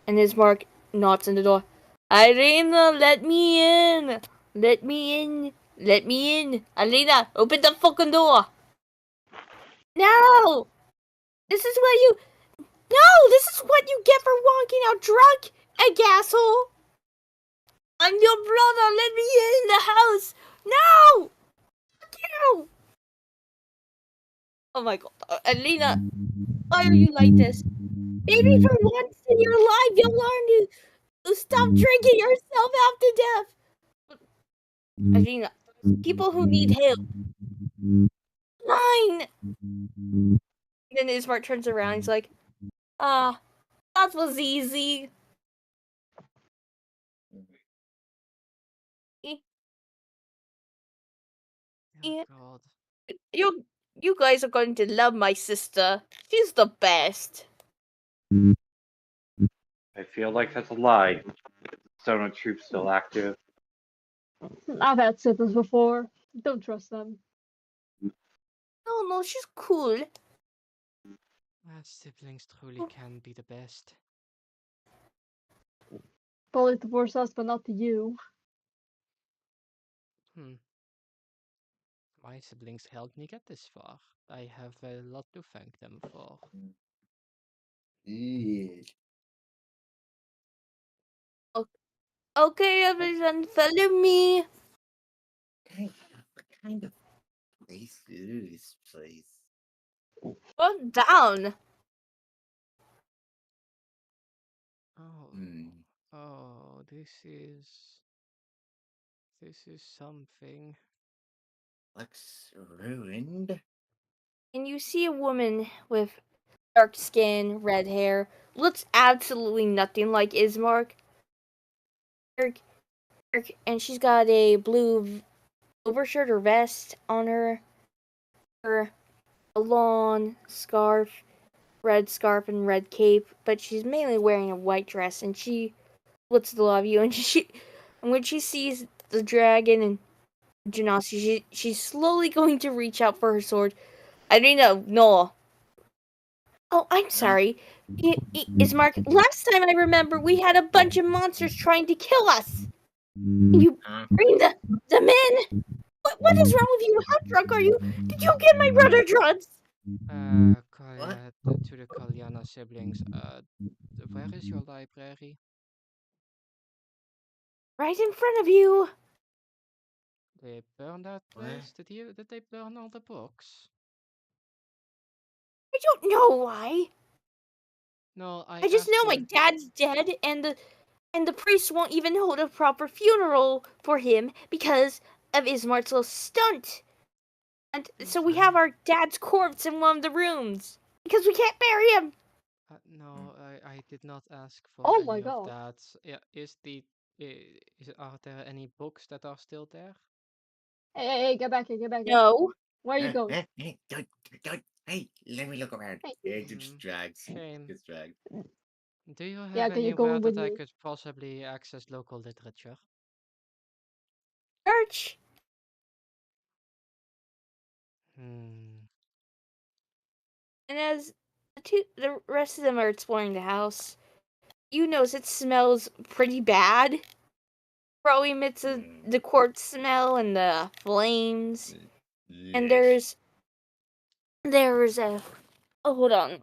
[SPEAKER 4] And Ismark knocks on the door. Irina, let me in! Let me in! Let me in! Irina, open the fucking door! No! This is what you get for walking out drunk, egg asshole! I'm your brother, let me in the house! No! Fuck you! Oh my god. Alina, why are you like this? Maybe for once in your life you'll learn to stop drinking yourself out to death. Alina, people who need help. Fine. Then Ismart turns around. He's like, "Ah, that was easy."
[SPEAKER 3] Oh god.
[SPEAKER 4] You guys are going to love my sister. She's the best.
[SPEAKER 2] I feel like that's a lie. Sono Troop's still active.
[SPEAKER 1] I've had siblings before. Don't trust them.
[SPEAKER 4] No, she's cool.
[SPEAKER 3] Siblings truly can be the best.
[SPEAKER 1] Probably divorce us, but not to you.
[SPEAKER 3] My siblings helped me get this far. I have a lot to thank them for.
[SPEAKER 5] Yeah.
[SPEAKER 4] Okay, everyone, follow me.
[SPEAKER 5] What kind of place is this place?
[SPEAKER 4] Go down.
[SPEAKER 3] Oh, this is something.
[SPEAKER 5] Looks ruined.
[SPEAKER 4] And you see a woman with dark skin, red hair, looks absolutely nothing like Ismark. And she's got a blue overshirt or vest on her, a long scarf, red scarf and red cape, but she's mainly wearing a white dress. And she looks at the lot of you, and when she sees the dragon and Genasi, she's slowly going to reach out for her sword. I don't know, no. Oh, I'm sorry. Ismark, last time I remember, we had a bunch of monsters trying to kill us. You bring them in? What is wrong with you? How drunk are you? Did you get my brother drugs?
[SPEAKER 3] To the Kalyana siblings, where is your library?
[SPEAKER 4] Right in front of you.
[SPEAKER 3] They burned that place? Did they burn all the books?
[SPEAKER 4] I don't know why.
[SPEAKER 3] No,
[SPEAKER 4] I just know my dad's dead, and the priest won't even hold a proper funeral for him because of Ismart's little stunt. And so we have our dad's corpse in one of the rooms because we can't bury him.
[SPEAKER 3] No, I did not ask for
[SPEAKER 1] Oh
[SPEAKER 3] any
[SPEAKER 1] my
[SPEAKER 3] of
[SPEAKER 1] god.
[SPEAKER 3] that. Yeah, are there any books that are still there?
[SPEAKER 1] Hey, get back here, get back here.
[SPEAKER 4] No.
[SPEAKER 1] Where are you going?
[SPEAKER 6] Hey, let me look around.
[SPEAKER 1] Hey.
[SPEAKER 6] It just drags.
[SPEAKER 3] Shame.
[SPEAKER 6] Gets dragged.
[SPEAKER 3] Do you have
[SPEAKER 1] Yeah, can you go
[SPEAKER 3] anywhere
[SPEAKER 1] in with
[SPEAKER 3] that I
[SPEAKER 1] me?
[SPEAKER 3] could possibly access local literature?
[SPEAKER 4] Church.
[SPEAKER 3] Hmm.
[SPEAKER 4] And as the rest of them are exploring the house, you notice it smells pretty bad. Probably amidst the corpse smell and the flames. And there's a hold on,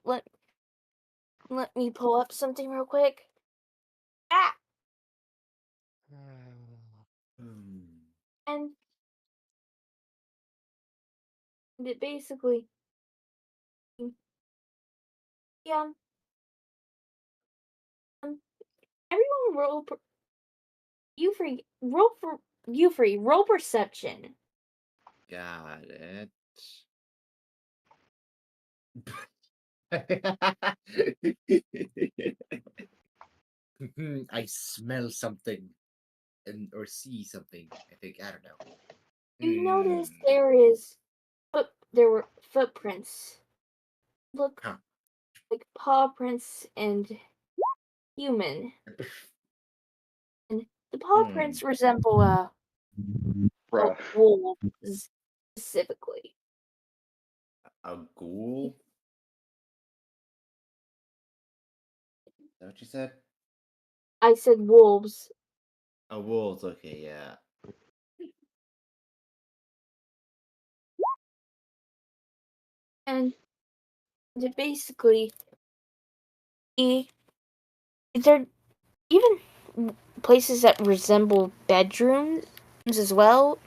[SPEAKER 4] let me pull up something real quick. Ah, and it basically, yeah, everyone roll perception.
[SPEAKER 6] Got it. I smell something or see something. I think I don't know.
[SPEAKER 4] You notice
[SPEAKER 6] Hmm.
[SPEAKER 4] there were footprints. Look
[SPEAKER 6] Huh.
[SPEAKER 4] like paw prints and human. And the paw prints resemble
[SPEAKER 2] Bruh.
[SPEAKER 4] wolves specifically.
[SPEAKER 6] A ghoul? Is that what you said?
[SPEAKER 4] I said wolves.
[SPEAKER 6] A wolves, okay, yeah.
[SPEAKER 4] And basically, they're even places that resemble bedrooms as well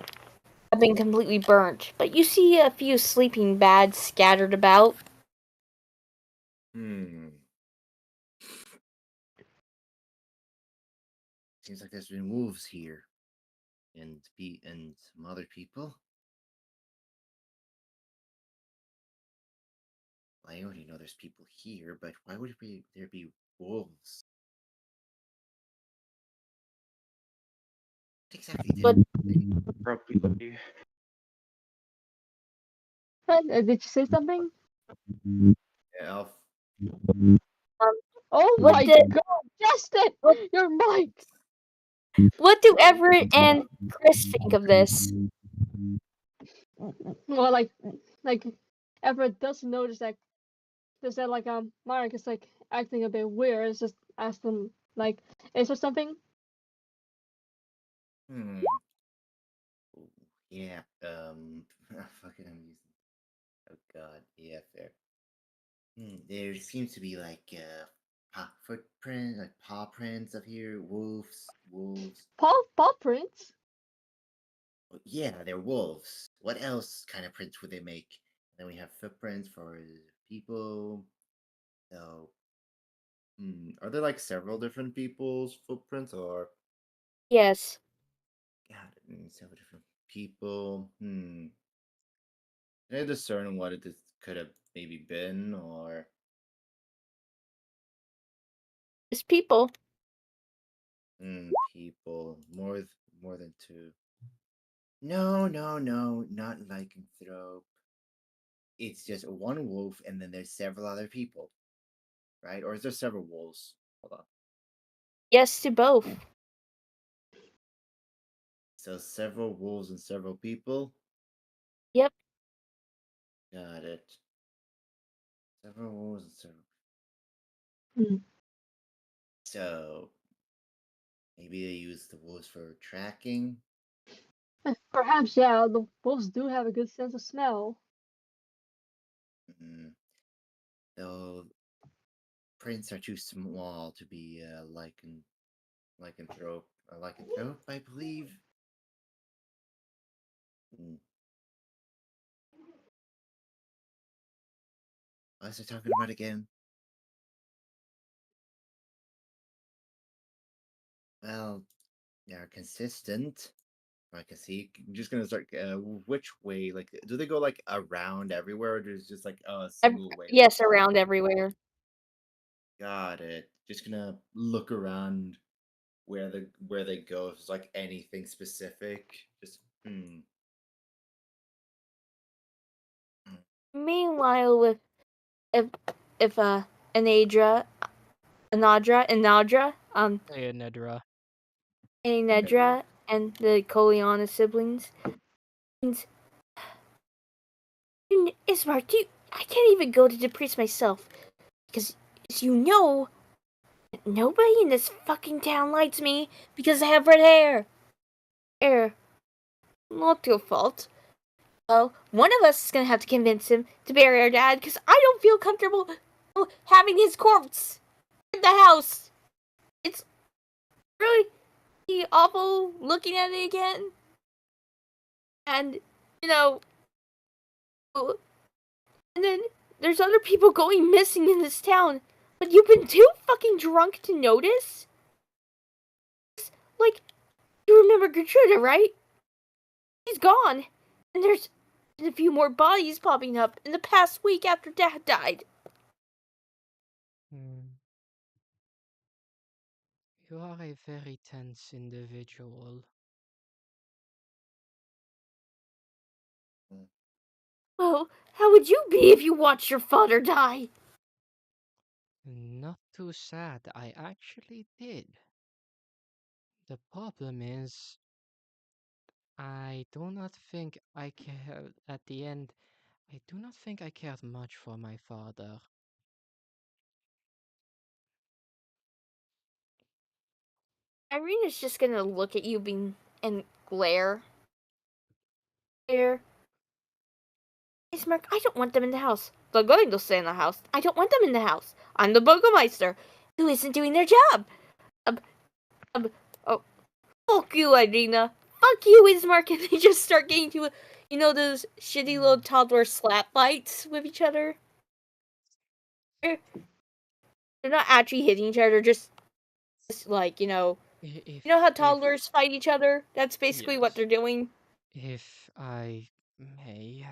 [SPEAKER 4] have been completely burnt. But you see a few sleeping bags scattered about.
[SPEAKER 6] Seems like there's been wolves here. And some other people. I already know there's people here, but why would there be wolves? What exactly did
[SPEAKER 2] Probably.
[SPEAKER 1] Did you say something?
[SPEAKER 6] Elf?
[SPEAKER 1] Oh
[SPEAKER 4] What
[SPEAKER 1] my
[SPEAKER 4] the
[SPEAKER 1] god, Justin! Your mic!
[SPEAKER 4] what do Everett and Chris think of this?
[SPEAKER 1] Well, like, Everett does notice that Mark is like acting a bit weird. It's just ask them like, is there something?
[SPEAKER 6] Yeah, fucking I'm using. Oh god, yeah, fair. There seems to be like footprints, like paw prints up here. Wolves.
[SPEAKER 1] Paw prints?
[SPEAKER 6] Well, yeah, they're wolves. What else kind of prints would they make? And then we have footprints for people. So, are there like several different people's footprints, or
[SPEAKER 4] Yes.
[SPEAKER 6] God, several different people? Can I discern what it could have maybe been, or
[SPEAKER 4] It's people.
[SPEAKER 6] people more than two? No, not lycanthrope. It's just one wolf, and then there's several other people, right? Or is there several wolves? Hold on.
[SPEAKER 4] Yes to both.
[SPEAKER 6] So several wolves and several people.
[SPEAKER 4] Yep.
[SPEAKER 6] Got it. several wolves and several.
[SPEAKER 1] Hmm.
[SPEAKER 6] So maybe they use the wolves for tracking.
[SPEAKER 1] Perhaps, yeah, the wolves do have a good sense of smell.
[SPEAKER 6] Mm, though prints are too small to be lycanthrope, I believe. Mm. What was I talking about again? Well, they're consistent. I can see. I'm just gonna start. Which way? Like, do they go like around everywhere, or is just like a single way?
[SPEAKER 4] Yes, around everywhere.
[SPEAKER 6] Got it. Just gonna look around where they go. If it's like anything specific, just
[SPEAKER 4] Meanwhile, with if Anadra,
[SPEAKER 3] Hey, Nedra.
[SPEAKER 4] Anedra, and the Coleana siblings. Ismark, I can't even go to the priest myself because, as you know, nobody in this fucking town likes me because I have red hair. Not your fault. Well, one of us is gonna have to convince him to bury our dad because I don't feel comfortable having his corpse in the house. It's really awful looking at it again. And, you know, and then there's other people going missing in this town, but you've been too fucking drunk to notice? Like, you remember Gertruda, right? She's gone. And there's been a few more bodies popping up in the past week after Dad died.
[SPEAKER 3] You are a very tense individual.
[SPEAKER 4] Well, how would you be if you watched your father die?
[SPEAKER 3] Not too sad, I actually did. The problem is, I do not think I cared at the end. I do not think I cared much for my father.
[SPEAKER 4] Irina's just gonna look at you and glare. Hey, Smirk, I don't want them in the house. They're going to stay in the house. I don't want them in the house. I'm the Burgermeister, who isn't doing their job. Oh, fuck you, Irina. Fuck you, Ismark. And they just start getting to, those shitty little toddler slap fights with each other. They're not actually hitting each other, just like, you know how toddlers fight each other? That's basically what they're doing.
[SPEAKER 3] If I may,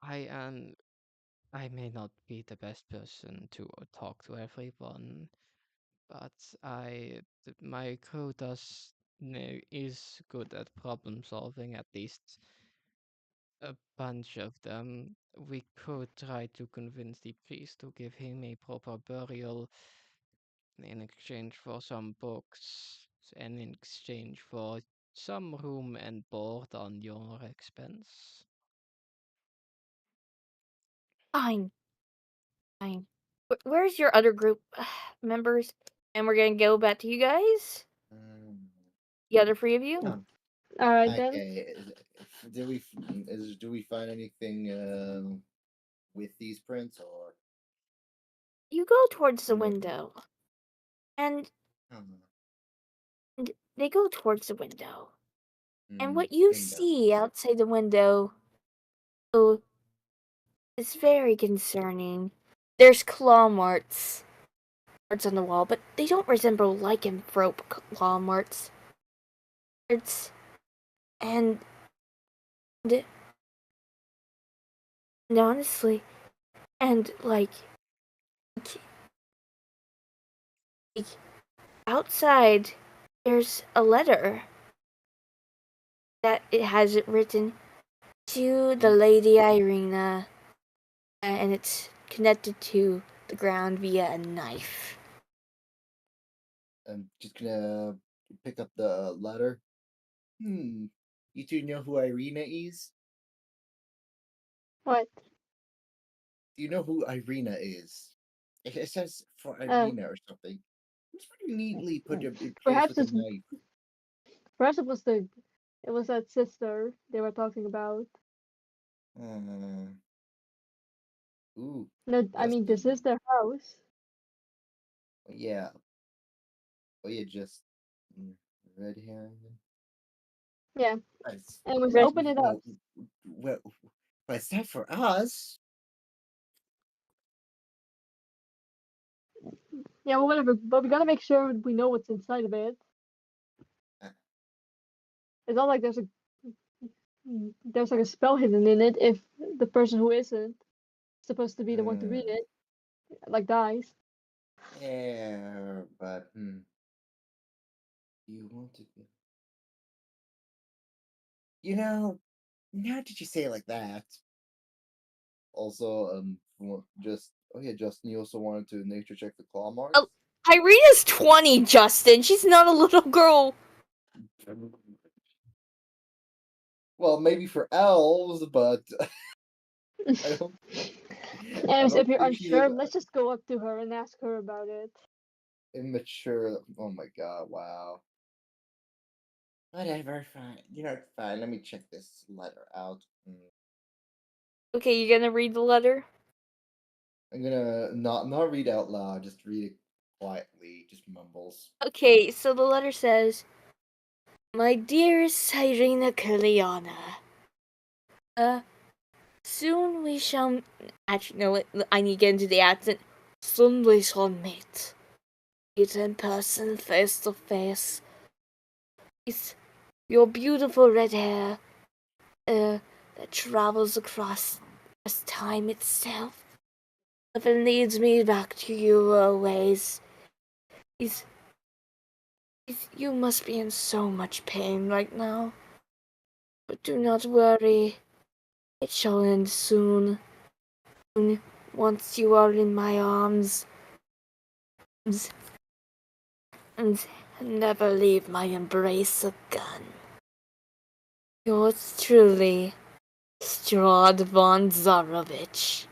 [SPEAKER 3] I may not be the best person to talk to everyone, but my crew is good at problem solving, at least a bunch of them. We could try to convince the priest to give him a proper burial in exchange for some books and in exchange for some room and board on your expense.
[SPEAKER 4] Fine. Where's your other group members? And we're gonna go back to you guys. The other three of you.
[SPEAKER 1] Alright then.
[SPEAKER 6] Okay. Do we find anything with these prints or?
[SPEAKER 4] You go towards the
[SPEAKER 6] No.
[SPEAKER 4] window, and
[SPEAKER 6] Oh,
[SPEAKER 4] they go towards the window. And what you
[SPEAKER 6] window.
[SPEAKER 4] see outside the window is very concerning. There's claw marks on the wall, but they don't resemble lycanthrope claw marks. And honestly, and like outside, there's a letter that it has it written to the Lady Irina, and it's connected to the ground via a knife.
[SPEAKER 6] I'm just gonna pick up the letter. You two know who Irina is?
[SPEAKER 1] What?
[SPEAKER 6] Do
[SPEAKER 5] you know who Irina is? It says for
[SPEAKER 1] Uh,
[SPEAKER 5] Irina or something. It's pretty neatly put in place
[SPEAKER 1] perhaps
[SPEAKER 5] with a knife.
[SPEAKER 1] perhaps it was that sister they were talking about.
[SPEAKER 5] Ooh,
[SPEAKER 1] No, I mean this
[SPEAKER 5] Justin.
[SPEAKER 1] is their house.
[SPEAKER 5] Yeah. Oh yeah, just red hair.
[SPEAKER 1] Yeah.
[SPEAKER 5] Nice.
[SPEAKER 1] Anyways,
[SPEAKER 4] Red-
[SPEAKER 1] open it up.
[SPEAKER 5] Well, but it's not for us.
[SPEAKER 1] Yeah, well, whatever. But we gotta make sure we know what's inside of it.
[SPEAKER 5] Uh.
[SPEAKER 1] It's not like there's like a spell hidden in it if the person who isn't supposed to be the one to read it like dies.
[SPEAKER 5] Yeah, but you want to? You know, now did you say it like that? Also, Justin, you also wanted to nature check the claw marks.
[SPEAKER 4] Oh, Irina's 20, Justin. She's not a little girl.
[SPEAKER 5] Well, maybe for elves, but I don't.
[SPEAKER 1] Anyways, if you're
[SPEAKER 5] think she's
[SPEAKER 1] unsure, let's just go up to her and ask her about it.
[SPEAKER 5] immature. Oh my god! Wow. Whatever. Fine. You know, fine. Let me check this letter out.
[SPEAKER 4] Okay, you gonna read the letter?
[SPEAKER 5] I'm gonna not read out loud. Just read it quietly. Just mumbles.
[SPEAKER 4] Okay, so the letter says, "My dearest Irina Kaliana, soon we shall." Actually, no, I need to get into the accent. Soon we shall meet. Meet in person, face to face. It's your beautiful red hair, that travels across time itself. Often leads me back to you always. You must be in so much pain right now. But do not worry. It shall end soon. Once you are in my arms. And never leave my embrace again. Yours truly, Strahd von Zarovich.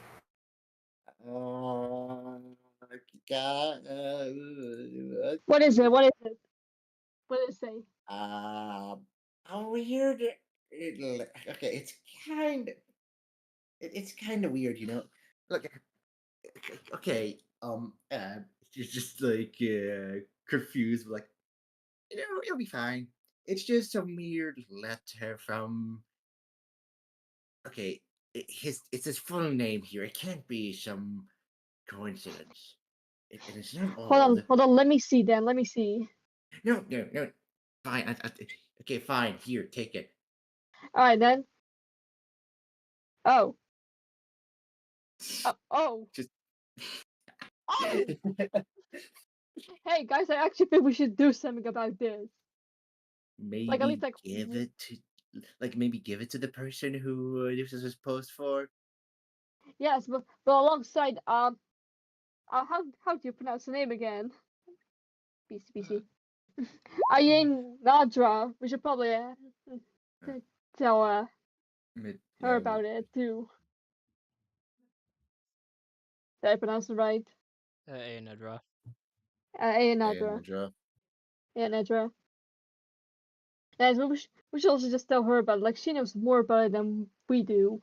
[SPEAKER 1] What is it? What is it? What did it say?
[SPEAKER 5] A weird. Okay, it's kind of weird, you know. Look, okay, you're just like confused, like it'll be fine. It's just a weird letter from. Okay, it's his full name here. It can't be some coincidence. And it's not old.
[SPEAKER 1] Hold on. Let me see then. Let me see.
[SPEAKER 5] No. Fine. Okay, fine. Here, take it.
[SPEAKER 1] All right then. Oh. Oh.
[SPEAKER 5] Just.
[SPEAKER 1] Oh. Hey guys, I actually think we should do something about this.
[SPEAKER 6] Maybe
[SPEAKER 1] Like at least
[SPEAKER 6] give it to, maybe give it to the person who this was supposed for.
[SPEAKER 1] yes, but alongside how do you pronounce the name again? BC. Ayin Nadra. We should probably tell her about it too. Did I pronounce it right?
[SPEAKER 3] Nedra.
[SPEAKER 1] Ayin Nadra. Yeah, Nadra. Yes, but we should also just tell her about it. Like she knows more about it than we do.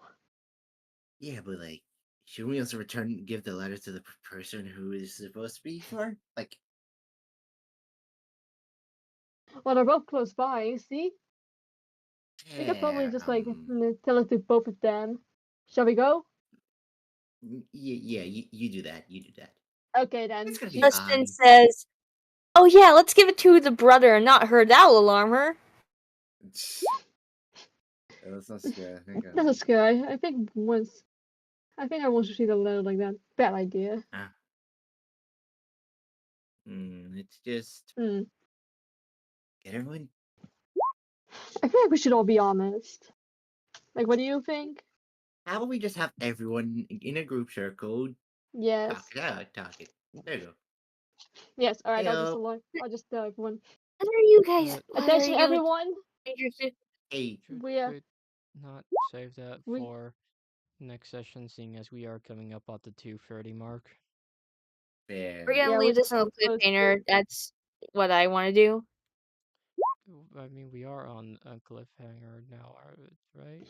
[SPEAKER 6] Yeah, but like, should we also give the letter to the person who is supposed to be for? Like,
[SPEAKER 1] Well, they're both close by. See, we could probably just like tell it to both of them. Shall we go?
[SPEAKER 6] Yeah, you do that. You do that.
[SPEAKER 1] Okay then.
[SPEAKER 6] It's gonna be
[SPEAKER 4] Justin
[SPEAKER 6] fine.
[SPEAKER 4] says, "Oh yeah, let's give it to the brother and not her. That'll alarm her."
[SPEAKER 6] That's not scary.
[SPEAKER 1] That's a scary. I think everyone should see the letter like that. Bad idea.
[SPEAKER 6] It's just
[SPEAKER 1] Hmm.
[SPEAKER 6] get everyone.
[SPEAKER 1] I feel like we should all be honest. Like, what do you think?
[SPEAKER 6] How about we just have everyone in a group circle
[SPEAKER 1] Yes.
[SPEAKER 6] talk it out, talk it. There you go.
[SPEAKER 1] Yes. All right.
[SPEAKER 6] Heyo.
[SPEAKER 1] I'll just tell everyone.
[SPEAKER 4] What are you guys?
[SPEAKER 1] Attention, everyone.
[SPEAKER 6] Hey.
[SPEAKER 3] Should
[SPEAKER 1] We
[SPEAKER 3] not save that
[SPEAKER 1] we-
[SPEAKER 3] for next session, seeing as we are coming up at the 2:30 mark.
[SPEAKER 6] Fair.
[SPEAKER 4] We're gonna
[SPEAKER 1] Yeah,
[SPEAKER 4] leave
[SPEAKER 1] we're
[SPEAKER 4] this on a
[SPEAKER 1] supposed to.
[SPEAKER 4] cliffhanger. That's what I want to do.
[SPEAKER 3] I mean, we are on a cliffhanger now, right?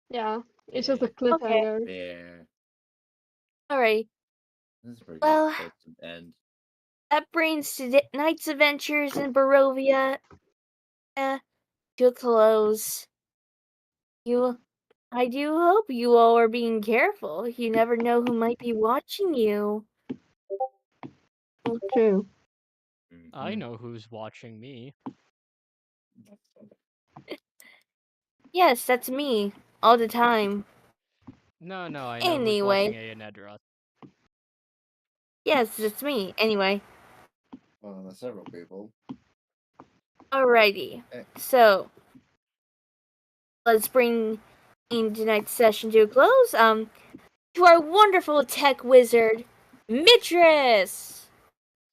[SPEAKER 1] Yeah, it's just a
[SPEAKER 6] Yeah.
[SPEAKER 1] cliffhanger.
[SPEAKER 6] Fair.
[SPEAKER 4] Alright.
[SPEAKER 6] This is a pretty
[SPEAKER 4] Well-
[SPEAKER 6] good place to end.
[SPEAKER 4] That brings tonight's adventures in Barovia to a close. I do hope you all are being careful. You never know who might be watching you.
[SPEAKER 1] True.
[SPEAKER 3] I
[SPEAKER 6] Mhm.
[SPEAKER 3] know who's watching me.
[SPEAKER 4] Yes, that's me. All the time.
[SPEAKER 3] No, I know who's
[SPEAKER 4] Anyway.
[SPEAKER 3] watching Ayanedra.
[SPEAKER 4] Yes, it's me. Anyway.
[SPEAKER 5] Well, there's several people.
[SPEAKER 4] Alrighty.
[SPEAKER 5] Eh.
[SPEAKER 4] So let's bring in tonight's session to a close. To our wonderful tech wizard, Mistress!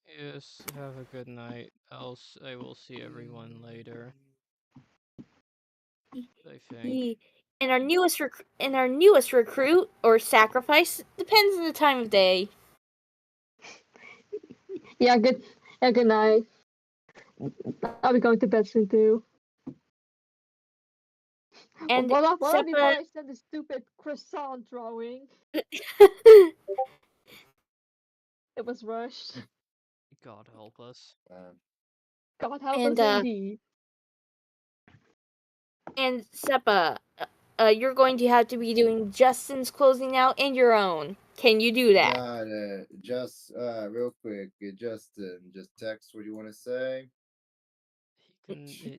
[SPEAKER 3] Yes, have a good night. Else I will see everyone later. I think.
[SPEAKER 4] And our newest recruit or sacrifice depends on the time of day.
[SPEAKER 1] Yeah, good night. I'll be going to bed soon too.
[SPEAKER 4] And
[SPEAKER 1] What up before
[SPEAKER 4] Sepaa,
[SPEAKER 1] I send the stupid croissant drawing? It was rushed.
[SPEAKER 3] God help us.
[SPEAKER 1] God help
[SPEAKER 4] And,
[SPEAKER 1] us indeed.
[SPEAKER 4] and Sepaa, you're going to have to be doing Justin's closing out and your own. Can you do that?
[SPEAKER 5] Got it. Just real quick, Justin, just text what you want to say.
[SPEAKER 3] He can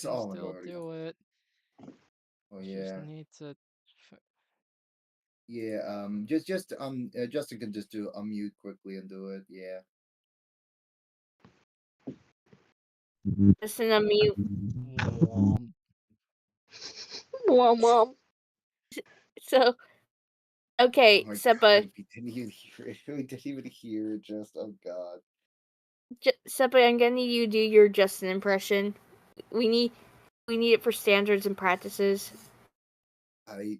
[SPEAKER 5] Oh my
[SPEAKER 3] still
[SPEAKER 5] God.
[SPEAKER 3] do it.
[SPEAKER 5] Oh
[SPEAKER 3] Just
[SPEAKER 5] yeah.
[SPEAKER 3] need to.
[SPEAKER 5] Yeah. Justin can just do unmute quickly and do it. Yeah.
[SPEAKER 4] Justin, unmute.
[SPEAKER 3] Womp.
[SPEAKER 1] Mom.
[SPEAKER 4] So, okay,
[SPEAKER 5] Oh my
[SPEAKER 4] Sepaa,
[SPEAKER 5] God, we didn't even hear it. We didn't even hear it. Just oh God.
[SPEAKER 4] Sepaa, I'm gonna need you to do your Justin impression. We need it for standards and practices.
[SPEAKER 5] I'd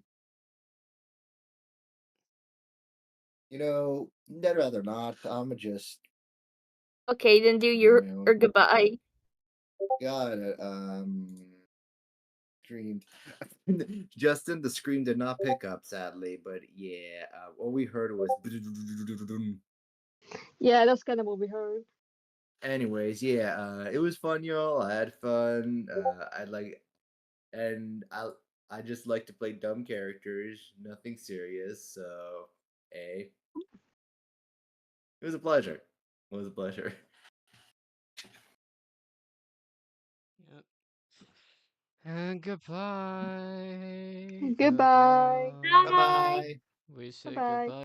[SPEAKER 5] rather not. I'm just
[SPEAKER 4] Okay, then do your
[SPEAKER 5] No.
[SPEAKER 4] or goodbye.
[SPEAKER 5] got it. Screamed. Justin, the scream did not pick up, sadly, but yeah, all we heard was.
[SPEAKER 1] Yeah, that's kind of what we heard.
[SPEAKER 5] Anyways, yeah, it was fun, y'all. I had fun. I just like to play dumb characters, nothing serious. So, it was a pleasure. It was a pleasure.
[SPEAKER 3] Yep. And goodbye.
[SPEAKER 1] Goodbye.
[SPEAKER 5] Bye bye.
[SPEAKER 3] We say
[SPEAKER 1] Bye-bye.
[SPEAKER 3] goodbye.